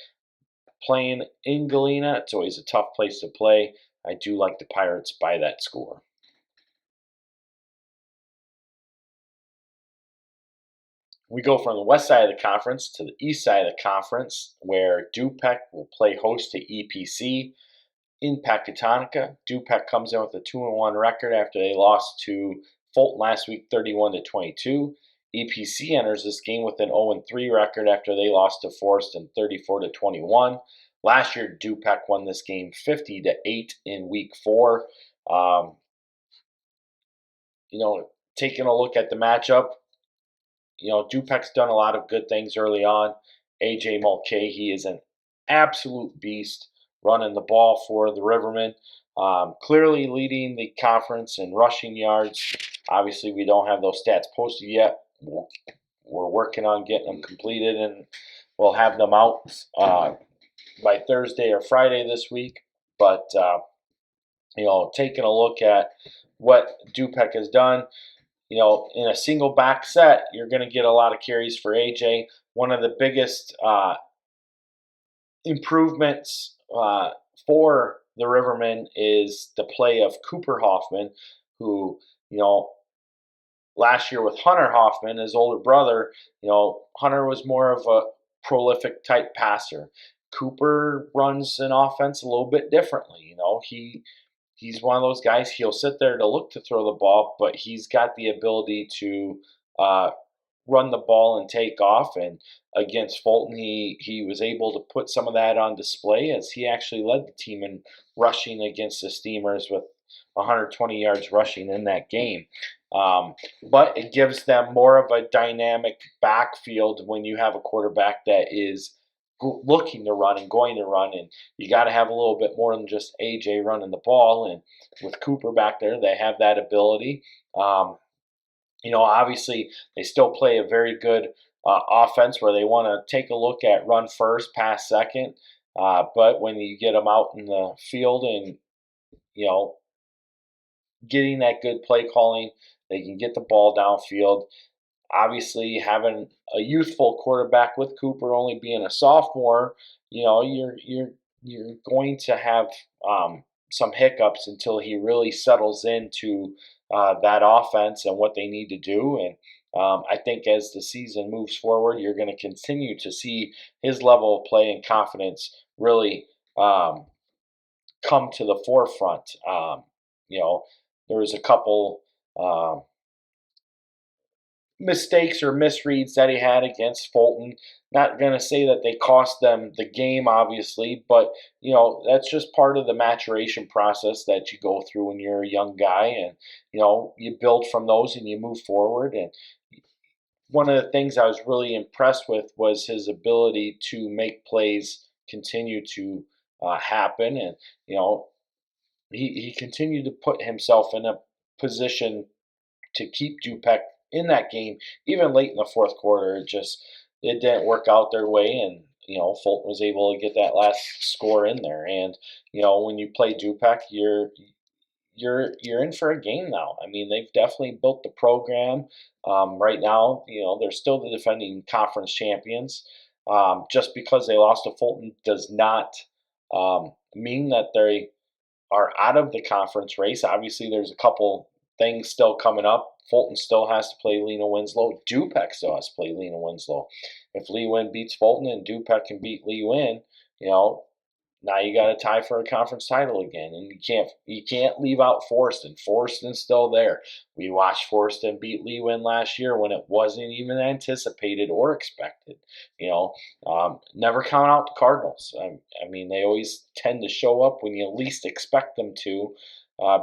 Speaker 1: Playing in Galena, it's always a tough place to play. I do like the Pirates by that score. We go from the west side of the conference to the east side of the conference, where Du-Pec will play host to EPC in Pecatonica. Du-Pec comes in with a 2-1 record after they lost to Fulton last week 31-22. EPC enters this game with an 0-3 record after they lost to Forreston 34-21. Last year, Du-Pec won this game 50-8 in week 4. Taking a look at the matchup, Du-Pec's done a lot of good things early on. AJ Mulcahy is an absolute beast running the ball for the Rivermen. Clearly leading the conference in rushing yards. Obviously, we don't have those stats posted yet. We're working on getting them completed, and we'll have them out by Thursday or Friday this week. But, taking a look at what Du-Pec has done, in a single back set, you're going to get a lot of carries for AJ. One of the biggest improvements for the Rivermen is the play of Cooper Hoffman, who, last year with Hunter Hoffman, his older brother, Hunter was more of a prolific type passer. Cooper runs an offense a little bit differently. He's one of those guys, he'll sit there to look to throw the ball, but he's got the ability to run the ball and take off. And against Fulton, he was able to put some of that on display as he actually led the team in rushing against the Steamers with 120 yards rushing in that game. But it gives them more of a dynamic backfield when you have a quarterback that is looking to run and going to run, and you got to have a little bit more than just AJ running the ball. And with Cooper back there, they have that ability. Obviously they still play a very good offense where they want to take a look at run first, pass second. But when you get them out in the field and getting that good play calling, they can get the ball downfield. Obviously, having a youthful quarterback with Cooper only being a sophomore, you're going to have some hiccups until he really settles into that offense and what they need to do. And I think as the season moves forward, you're going to continue to see his level of play and confidence really come to the forefront. There was a couple mistakes or misreads that he had against Fulton. Not going to say that they cost them the game, obviously, but that's just part of the maturation process that you go through when you're a young guy, and you build from those and you move forward. And one of the things I was really impressed with was his ability to make plays continue to happen, and he continued to put himself in a position to keep Du-Pec in that game, even late in the fourth quarter, it didn't work out their way, and Fulton was able to get that last score in there. And when you play Du-Pec, you're in for a game now. I mean, they've definitely built the program. Right now, they're still the defending conference champions. Just because they lost to Fulton does not mean that they are out of the conference race. Obviously, there's a couple things still coming up. Fulton still has to play Lena Winslow. Du-Pec still has to play Lena Winslow. If Lee Win beats Fulton and Du-Pec can beat Lee Win, now you got to tie for a conference title again, and you can't leave out Forreston. Forreston's still there. We watched Forreston beat Lee Win last year when it wasn't even anticipated or expected. Never count out the Cardinals. I mean, they always tend to show up when you least expect them to,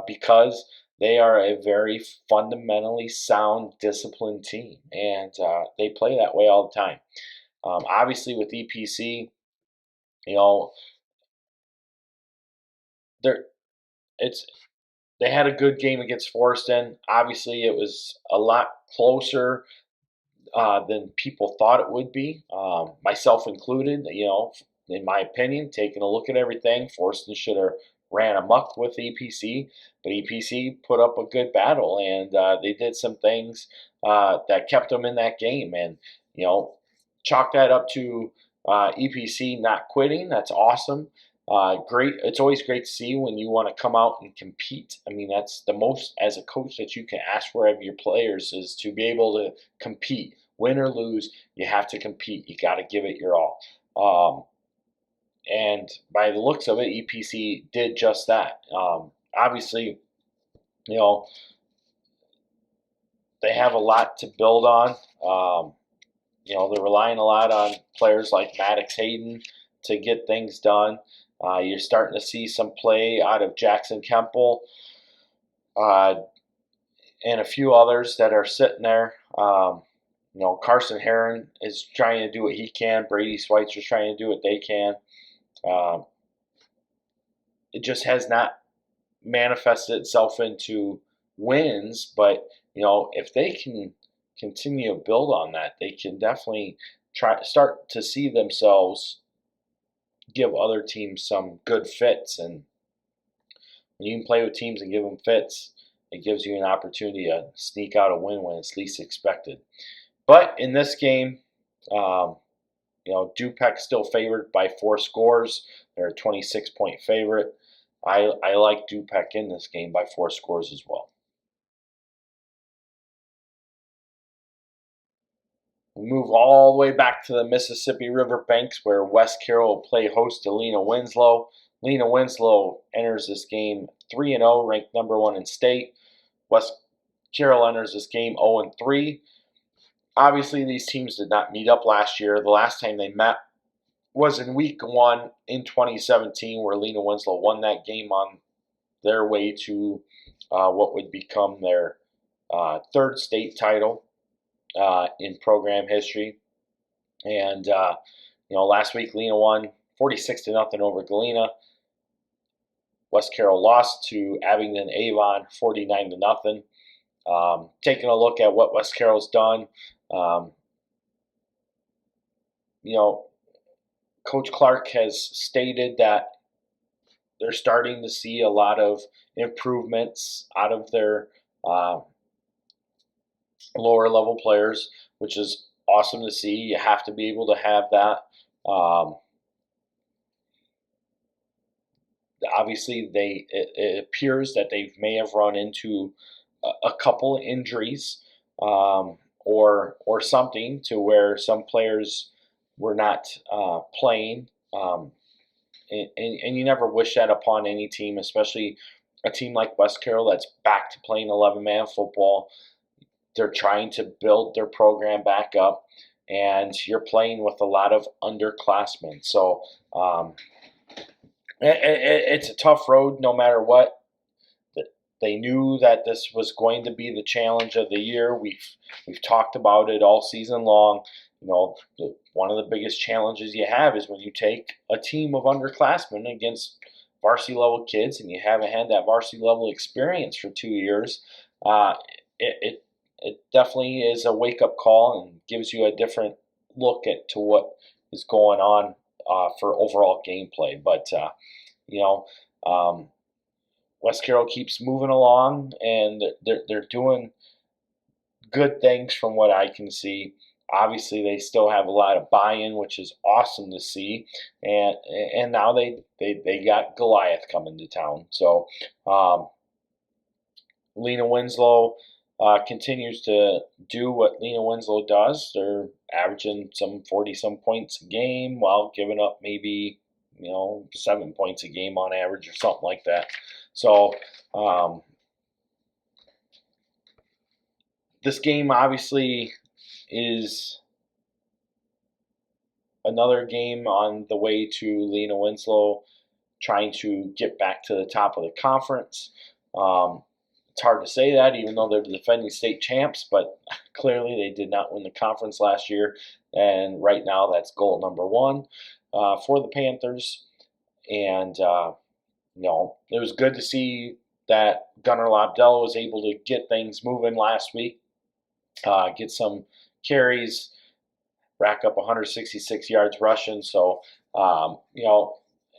Speaker 1: because they are a very fundamentally sound, disciplined team, and they play that way all the time. Obviously, with EPC, they're they had a good game against Forreston. Obviously, it was a lot closer than people thought it would be, myself included. In my opinion, taking a look at everything, Forreston should have ran amok with EPC, but EPC put up a good battle, and they did some things that kept them in that game, and chalk that up to EPC not quitting. That's awesome. Great. It's always great to see when you want to come out and compete. I mean, that's the most as a coach that you can ask for of your players, is to be able to compete. Win or lose, you have to compete. You got to give it your all. And by the looks of it, EPC did just that. Obviously, they have a lot to build on. They're relying a lot on players like Maddox Hayden to get things done. You're starting to see some play out of Jackson Kemple and a few others that are sitting there. Carson Heron is trying to do what he can. Brady Schweitzer's trying to do what they can. It just has not manifested itself into wins, but if they can continue to build on that, they can definitely start to see themselves give other teams some good fits. And when you can play with teams and give them fits, it gives you an opportunity to sneak out a win when it's least expected. But in this game, Du-Pec still favored by 4 scores. They're a 26-point favorite. I like Du-Pec in this game by 4 scores as well. We move all the way back to the Mississippi River banks, where West Carroll will play host to Lena Winslow. Lena Winslow enters this game 3-0, ranked number 1 in state. West Carroll enters this game 0-3. Obviously, these teams did not meet up last year. The last time they met was in week 1 in 2017, where Lena Winslow won that game on their way to what would become their 3rd state title in program history. And last week Lena won 46-0 over Galena. West Carroll lost to Abingdon Avon 49-0. Taking a look at what West Carroll's done, Coach Clark has stated that they're starting to see a lot of improvements out of their lower level players, which is awesome to see. You have to be able to have that. Obviously, it appears that they may have run into a couple injuries or something to where some players were not playing. And you never wish that upon any team, especially a team like West Carroll that's back to playing 11-man football. They're trying to build their program back up, and you're playing with a lot of underclassmen. So it's a tough road no matter what. They knew that this was going to be the challenge of the year. We've talked about it all season long. One of the biggest challenges you have is when you take a team of underclassmen against varsity level kids, and you haven't had that varsity level experience for 2 years. it definitely is a wake-up call and gives you a different look to what is going on for overall gameplay. But you know, West Carroll keeps moving along, and they're doing good things from what I can see. Obviously, they still have a lot of buy-in, which is awesome to see, and now they got Goliath coming to town. So Lena Winslow continues to do what Lena Winslow does. They're averaging some 40-some points a game while giving up maybe 7 points a game on average or something like that. So this game obviously is another game on the way to Lena Winslow trying to get back to the top of the conference. It's hard to say that, even though they're the defending state champs, but clearly they did not win the conference last year, and right now that's goal number one for the Panthers. And it was good to see that Gunnar Lobdell was able to get things moving last week, get some carries, rack up 166 yards rushing. So,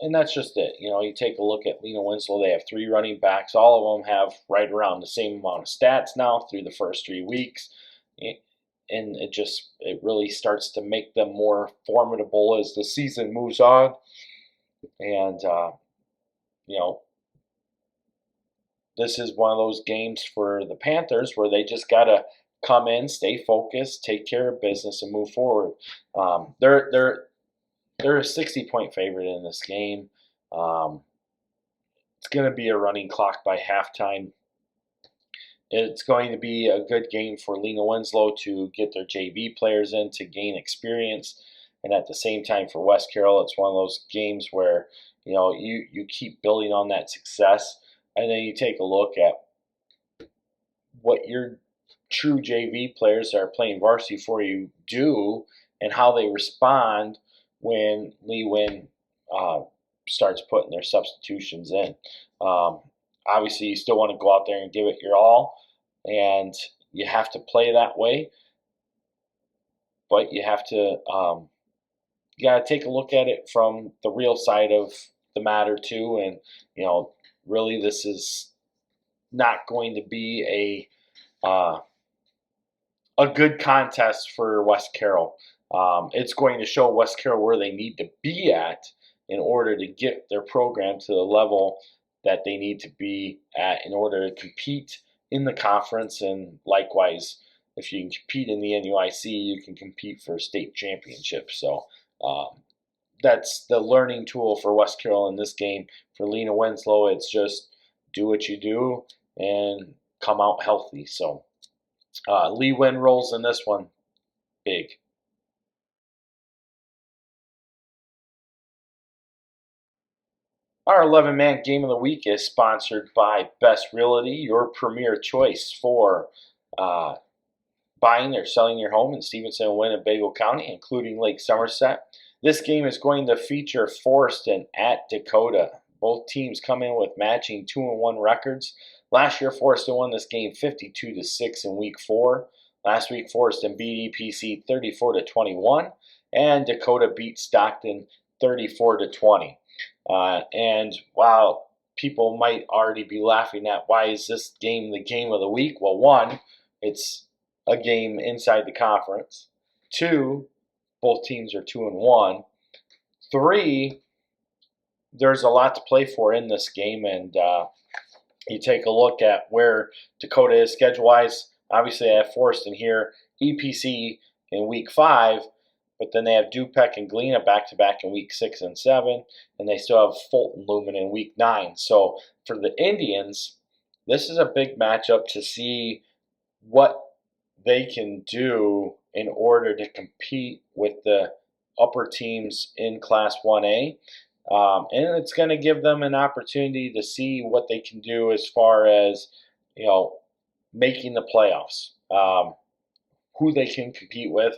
Speaker 1: and that's just it. You take a look at Lena Winslow, they have 3 running backs. All of them have right around the same amount of stats now through the first 3 weeks. And it really starts to make them more formidable as the season moves on. And, this is one of those games for the Panthers where they just got to come in, stay focused, take care of business, and move forward. They're a 60-point favorite in this game. It's going to be a running clock by halftime. It's going to be a good game for Lena Winslow to get their JV players in to gain experience. And at the same time for West Carroll, it's one of those games where you keep building on that success. And then you take a look at what your true JV players that are playing varsity for you do and how they respond when Lee Win starts putting their substitutions in. Obviously, you still want to go out there and give it your all, and you have to play that way. But you have to take a look at it from the real side of the matter too. And really, this is not going to be a good contest for West Carroll. It's going to show West Carroll where they need to be at in order to get their program to the level that they need to be at in order to compete in the conference. And likewise, if you can compete in the NUIC, you can compete for a state championship. So that's the learning tool for West Carroll in this game. For Lena Winslow, it's just do what you do and come out healthy. So Lee Win rolls in this one big. Our 11-man game of the week is sponsored by Best Realty, your premier choice for buying or selling your home in Stevenson, Winnebago County, including Lake Somerset. This game is going to feature Forreston at Dakota. Both teams come in with matching 2-1 records. Last year, Forreston won this game 52-6 in Week 4. Last week, Forreston beat EPC 34-21, and Dakota beat Stockton 34-20. And while people might already be laughing at why is this game the game of the week? Well, 1, it's a game inside the conference. 2, both teams are 2-1. 3, there's a lot to play for in this game, and you take a look at where Dakota is schedule-wise. Obviously, I have Forreston here, EPC in Week 5, but then they have Du-Pec and Galena back-to-back in Week 6 and 7, and they still have Fulton looming in Week 9. So for the Indians, this is a big matchup to see what they can do in order to compete with the upper teams in Class 1A. And it's going to give them an opportunity to see what they can do as far as, making the playoffs, who they can compete with,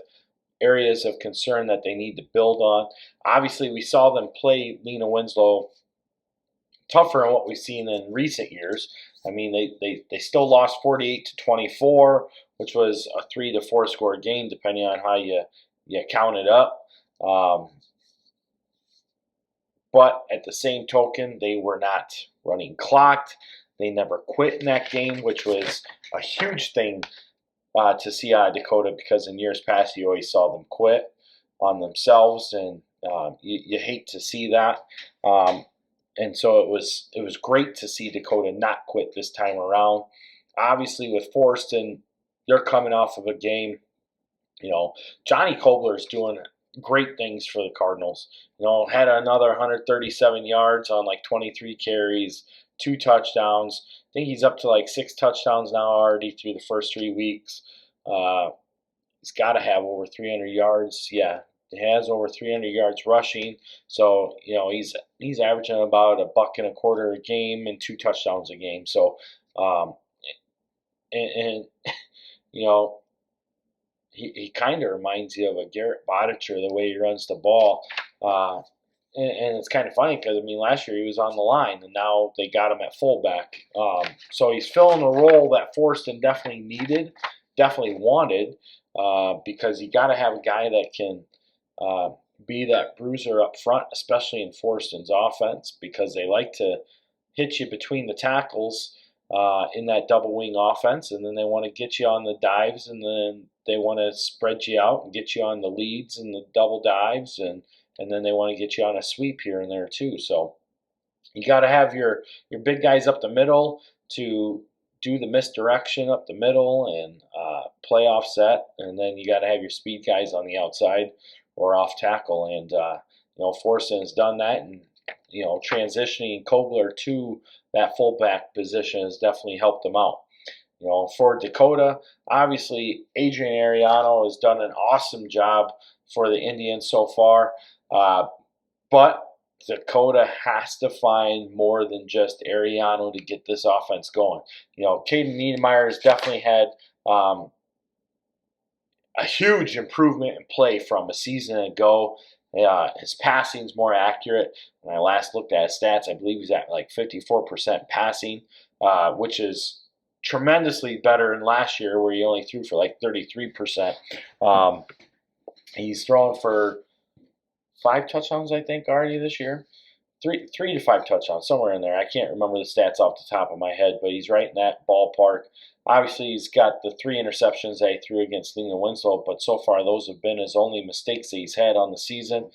Speaker 1: areas of concern that they need to build on. Obviously, we saw them play Lena Winslow tougher than what we've seen in recent years. I mean, they still lost 48-24, which was a 3 to 4 score game, depending on how you count it up. But at the same token, they were not running clocked. They never quit in that game, which was a huge thing to see out of Dakota, because in years past you always saw them quit on themselves, and you hate to see that. And so it was great to see Dakota not quit this time around. Obviously, with Forreston, they're coming off of a game. Johnny Kobler's doing great things for the Cardinals. Had another 137 yards on like 23 carries, 2 touchdowns. I think he's up to like 6 touchdowns now already through the first 3 weeks. He's got to have over 300 yards. Yeah, he has over 300 yards rushing. So he's averaging about $1.25 a game and 2 touchdowns a game. So he kind of reminds you of a Garrett Bodicher, the way he runs the ball. And it's kind of funny because, last year he was on the line, and now they got him at fullback. So he's filling a role that Forreston definitely needed, definitely wanted, because you got to have a guy that can be that bruiser up front, especially in Forreston's offense, because they like to hit you between the tackles in that double wing offense, and then they want to get you on the dives, and then they want to spread you out and get you on the leads and the double dives, and then they want to get you on a sweep here and there too. So you got to have your big guys up the middle to do the misdirection up the middle and play offset, and then you got to have your speed guys on the outside or off tackle. And Forreston has done that, and transitioning Kobler to that fullback position has definitely helped them out. For Dakota, obviously Adrian Ariano has done an awesome job for the Indians so far, but Dakota has to find more than just Ariano to get this offense going. Caden Niedermeyer has definitely had a huge improvement in play from a season ago. His passing's more accurate. When I last looked at his stats, I believe he's at like 54% passing, which is tremendously better than last year, where he only threw for like 33%. He's thrown for 5 touchdowns, I think, already this year. 3 to 5 touchdowns, somewhere in there. I can't remember the stats off the top of my head, but he's right in that ballpark. Obviously, he's got the 3 interceptions that he threw against Lena Winslow, but so far those have been his only mistakes that he's had on the season.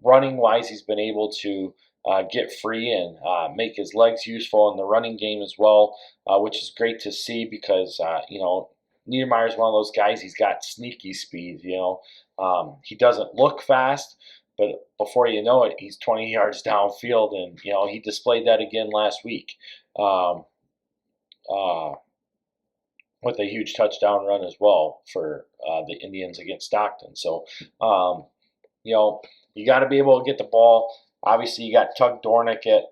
Speaker 1: Running-wise, he's been able to get free and make his legs useful in the running game as well, which is great to see, because Niedermeyer's one of those guys. He's got sneaky speed. He doesn't look fast, but before you know it, he's 20 yards downfield, and he displayed that again last week with a huge touchdown run as well for the Indians against Stockton. So you got to be able to get the ball. Obviously, you got Tug Dornick at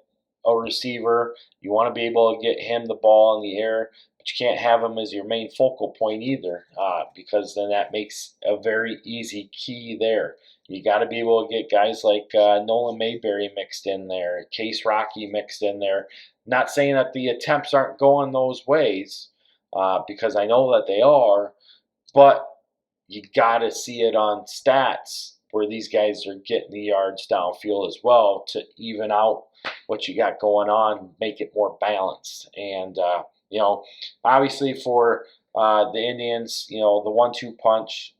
Speaker 1: a receiver. You want to be able to get him the ball in the air, but you can't have him as your main focal point either, because then that makes a very easy key there. You got to be able to get guys like Nolan Mayberry mixed in there, Case Rocky mixed in there. Not saying that the attempts aren't going those ways, because I know that they are, but you got to see it on stats where these guys are getting the yards downfield as well to even out what you got going on, make it more balanced. And, obviously for the Indians, the 1-2 punch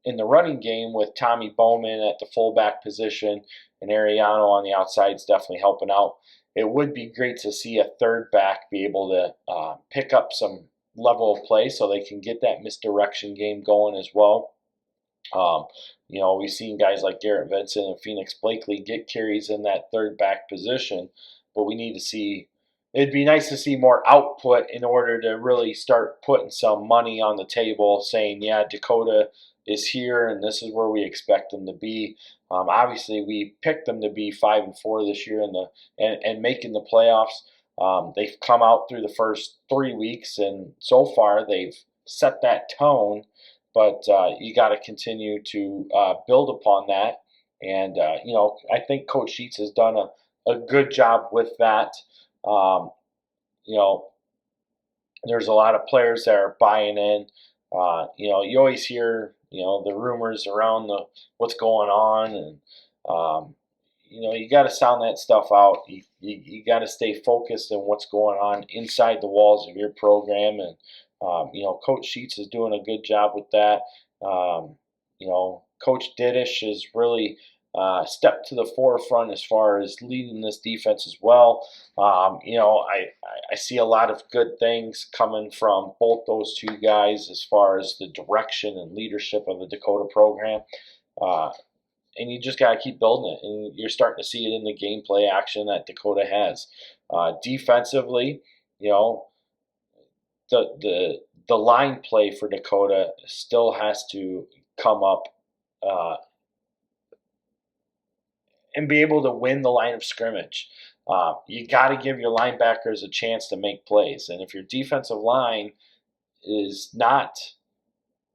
Speaker 1: in the running game with Tommy Bowman at the fullback position and Ariano on the outside is definitely helping out. It would be great to see a third back be able to pick up some level of play so they can get that misdirection game going as well. We've seen guys like Garrett Vincent and Phoenix Blakely get carries in that third back position, but we need to see, it'd be nice to see more output in order to really start putting some money on the table, saying, yeah, Dakota is here and this is where we expect them to be. Obviously, we picked them to be 5-4 this year and making the playoffs. They've come out through the first 3 weeks, and so far they've set that tone. But you got to continue to build upon that. And, I think Coach Sheets has done a good job with that. There's a lot of players that are buying in. You always hear, the rumors around what's going on, and you got to sound that stuff out. You got to stay focused on what's going on inside the walls of your program, and Coach Sheets is doing a good job with that. Coach Diddish is really stepped to the forefront as far as leading this defense as well. I see a lot of good things coming from both those two guys as far as the direction and leadership of the Dakota program. And you just got to keep building it. And you're starting to see it in the gameplay action that Dakota has. Defensively, the line play for Dakota still has to come up and be able to win the line of scrimmage. You got to give your linebackers a chance to make plays. And if your defensive line is not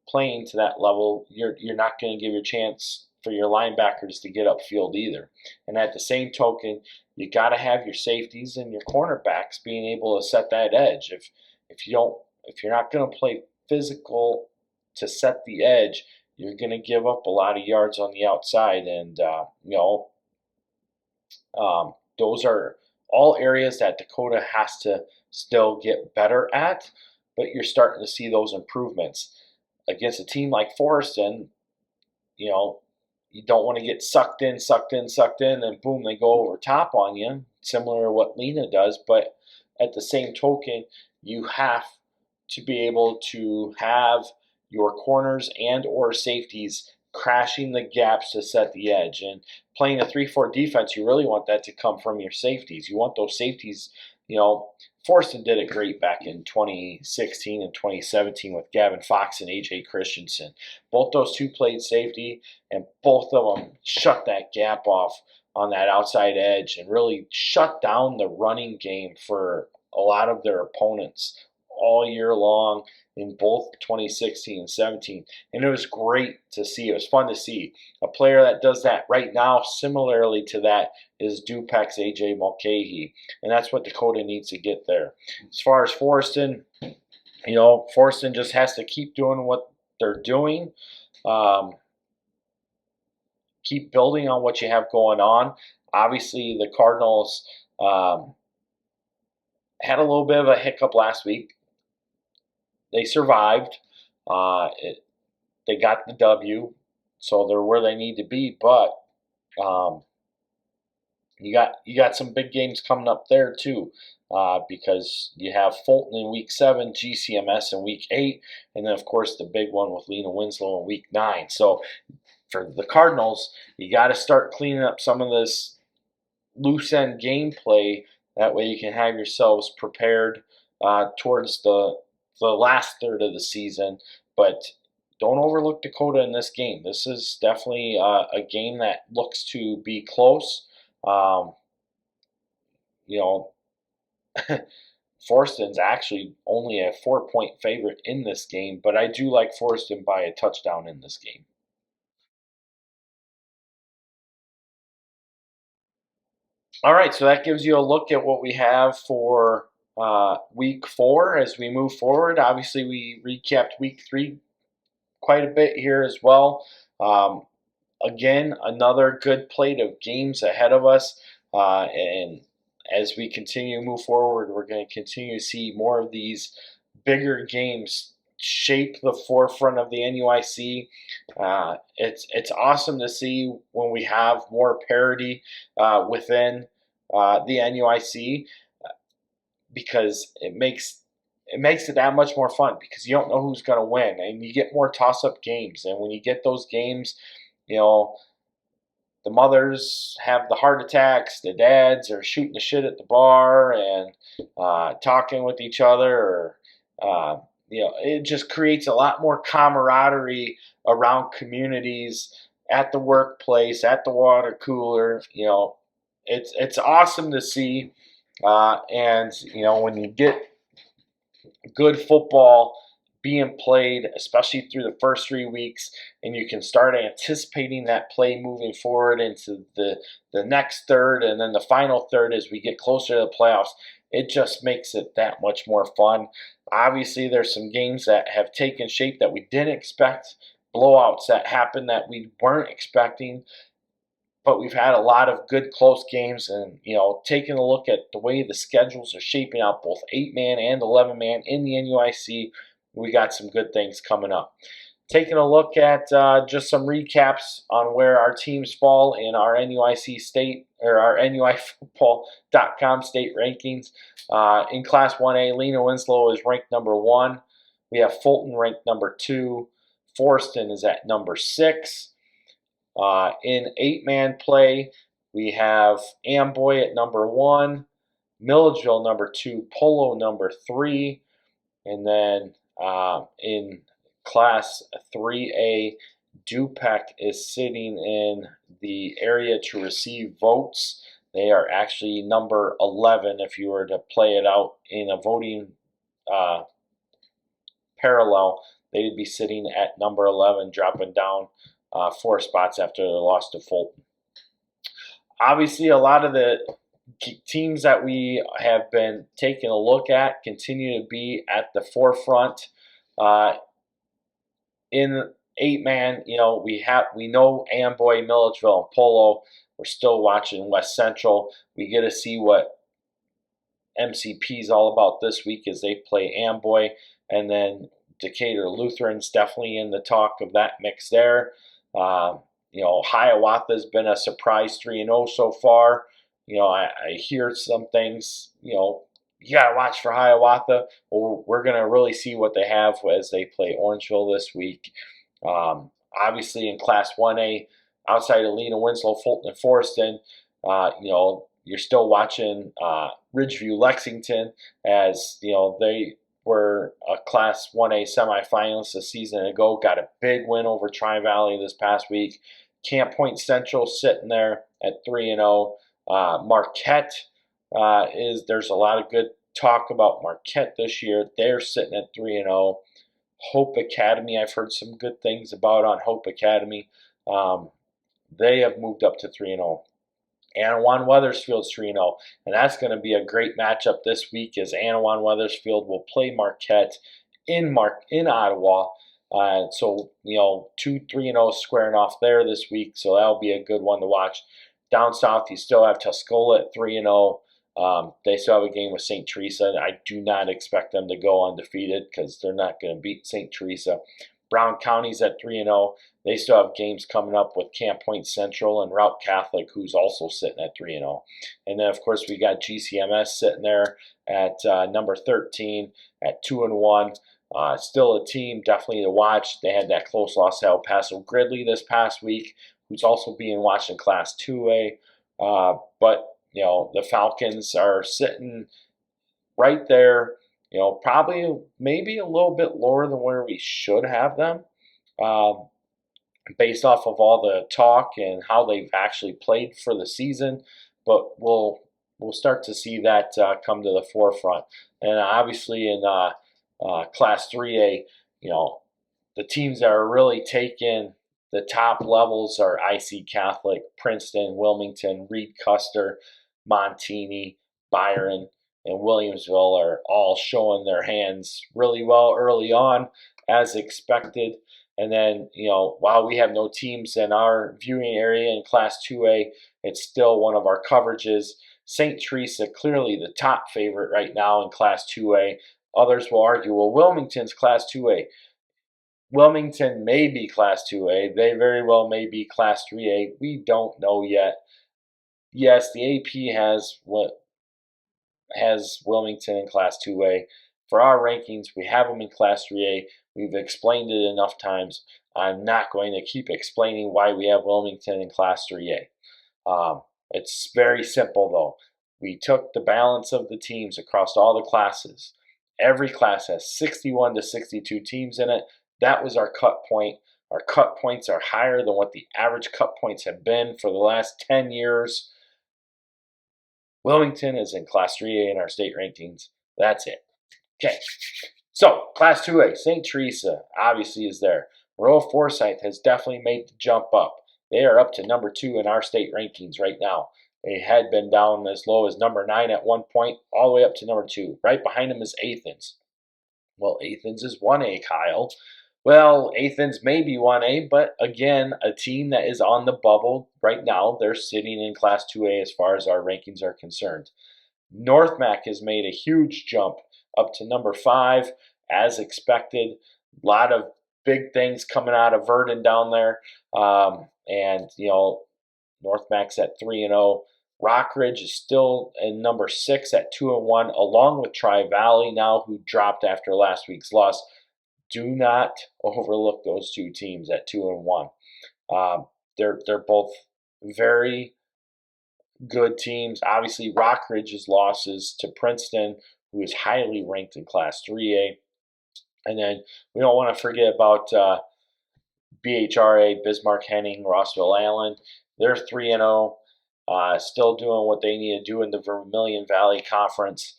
Speaker 1: playing to that level, you're not going to give your chance for your linebackers to get upfield either. And at the same token, you got to have your safeties and your cornerbacks being able to set that edge. If you're not going to play physical to set the edge, you're going to give up a lot of yards on the outside. And those are all areas that Dakota has to still get better at, but you're starting to see those improvements. Against a team like Forreston, you don't want to get sucked in, and boom, they go over top on you, similar to what Lena does. But at the same token, you have to be able to have your corners and or safeties crashing the gaps to set the edge. And playing a 3-4 defense, you really want that to come from your safeties. You want those safeties, Forreston did it great back in 2016 and 2017 with Gavin Fox and A.J. Christensen. Both those two played safety, and both of them shut that gap off on that outside edge and really shut down the running game for a lot of their opponents all year long in both 2016 and 17. And it was great to see. It was fun to see. A player that does that right now, similarly to that, is Du-Pec's A.J. Mulcahy. And that's what Dakota needs to get there. As far as Forreston, Forreston just has to keep doing what they're doing. Keep building on what you have going on. Obviously, the Cardinals had a little bit of a hiccup last week. They survived. They got the W, so they're where they need to be. But you got some big games coming up there too, because you have Fulton in Week 7, GCMS in Week 8, and then of course the big one with Lena Winslow in Week 9. So for the Cardinals, you got to start cleaning up some of this loose end gameplay. That way you can have yourselves prepared towards the last third of the season. But don't overlook Dakota in this game. This is definitely a game that looks to be close. Forreston's actually only a 4-point favorite in this game, but I do like Forreston by a touchdown in this game. All right, so that gives you a look at what we have for Week 4 as we move forward. Obviously, we recapped Week 3 quite a bit here as well. Again, another good plate of games ahead of us. And as we continue to move forward, we're going to continue to see more of these bigger games shape the forefront of the NUIC. It's awesome to see when we have more parity within the NUIC, because it makes it that much more fun, because you don't know who's going to win, and you get more toss-up games. And when you get those games, the mothers have the heart attacks, the dads are shooting the shit at the bar and talking with each other, or it just creates a lot more camaraderie around communities, at the workplace, at the water cooler. It's awesome to see, and when you get good football being played, especially through the first 3 weeks, and you can start anticipating that play moving forward into the next third and then the final third as we get closer to the playoffs. It just makes it that much more fun. Obviously, there's some games that have taken shape that we didn't expect, blowouts that happened that we weren't expecting, but we've had a lot of good close games. And taking a look at the way the schedules are shaping out, both 8-man and 11-man in the NUIC, we got some good things coming up. Taking a look at just some recaps on where our teams fall in our NUIC state, or our NUIFootball.com state rankings. In Class 1A, Lena Winslow is ranked number 1. We have Fulton ranked number 2. Forreston is at number 6. In 8-man play, we have Amboy at number 1, Milledgeville number 2, Polo number 3, and then in Class 3A, Du-Pec is sitting in the area to receive votes. They are actually number 11 if you were to play it out in a voting parallel. They'd be sitting at number 11, dropping down 4 spots after the loss to Fulton. Obviously, a lot of the teams that we have been taking a look at continue to be at the forefront. In 8-man, we know Amboy, Milledgeville, and Polo. We're still watching West Central. We get to see what MCP is all about this week as they play Amboy, and then Decatur Lutheran's definitely in the talk of that mix there. Hiawatha has been a surprise 3-0 so far. I hear some things, you got to watch for Hiawatha. Well, we're going to really see what they have as they play Orangeville this week. Obviously, in Class 1A, outside of Lena Winslow, Fulton, and Forreston, you're still watching Ridgeview Lexington, as they were a Class 1A semifinalist a season ago, got a big win over Tri-Valley this past week. Camp Point Central sitting there at 3-0. Marquette there's a lot of good talk about Marquette this year. They're sitting at 3-0. Hope Academy, I've heard some good things about on Hope Academy. They have moved up to 3-0. Anawan Wethersfield's 3-0, and that's going to be a great matchup this week, as Anawan Wethersfield will play Marquette in Ottawa. So 2 3-0 squaring off there this week, so that'll be a good one to watch. Down south, you still have Tuscola at 3-0. They still have a game with St. Teresa. I do not expect them to go undefeated because they're not going to beat St. Teresa. Brown County's at 3-0. They still have games coming up with Camp Point Central and Route Catholic, who's also sitting at 3-0. And then, of course, we got GCMS sitting there at number 13 at 2-1. Still a team definitely to watch. They had that close loss to El Paso Gridley this past week, who's also being watched in Class 2A. But the Falcons are sitting right there, probably maybe a little bit lower than where we should have them, based off of all the talk and how they've actually played for the season. But we'll start to see that come to the forefront. And obviously in Class 3A, the teams that are really taking the top levels are IC Catholic, Princeton, Wilmington, Reed Custer, Montini, Byron, and Williamsville are all showing their hands really well early on, as expected. And then, while we have no teams in our viewing area in Class 2A, it's still one of our coverages. St. Teresa, clearly the top favorite right now in Class 2A. Others will argue, well, Wilmington's Class 2A. Wilmington may be Class 2A. They very well may be Class 3A. We don't know yet. Yes, the AP has Wilmington in Class 2A. For our rankings, we have them in Class 3A. We've explained it enough times. I'm not going to keep explaining why we have Wilmington in Class 3A. It's very simple, though. We took the balance of the teams across all the classes. Every class has 61 to 62 teams in it. That was our cut point. Our cut points are higher than what the average cut points have been for the last 10 years. Wilmington is in Class 3A in our state rankings. That's it. Okay, So, Class 2A, St. Teresa obviously is there. Royal Forsyth has definitely made the jump up. They are up to number 2 in our state rankings right now. They had been down as low as number 9 at one point, all the way up to number 2. Right behind them is Athens. Well, Athens is 1A, Kyle. Well, Athens may be 1A, but again, a team that is on the bubble right now. They're sitting in Class 2A as far as our rankings are concerned. North Mac has made a huge jump up to number 5, as expected. A lot of big things coming out of Verdon down there. And, North Mac's at 3-0. Rockridge is still in number 6 at 2-1, along with Tri-Valley now, who dropped after last week's loss. Do not overlook those two teams at 2-1. They're both very good teams. Obviously, Rockridge's losses to Princeton, who is highly ranked in Class 3A. And then we don't want to forget about BHRA, Bismarck Henning, Rossville Allen. They're 3-0, still doing what they need to do in the Vermilion Valley Conference.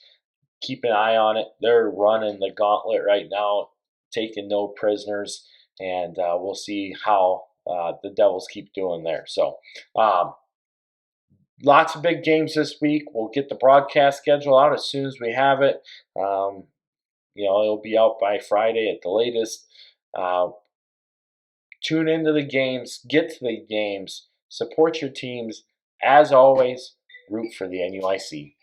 Speaker 1: Keep an eye on it. They're running the gauntlet right now, taking no prisoners, and we'll see how the Devils keep doing there. So, lots of big games this week. We'll get the broadcast schedule out as soon as we have it. It'll be out by Friday at the latest. Tune into the games, get to the games, support your teams. As always, root for the NUIC.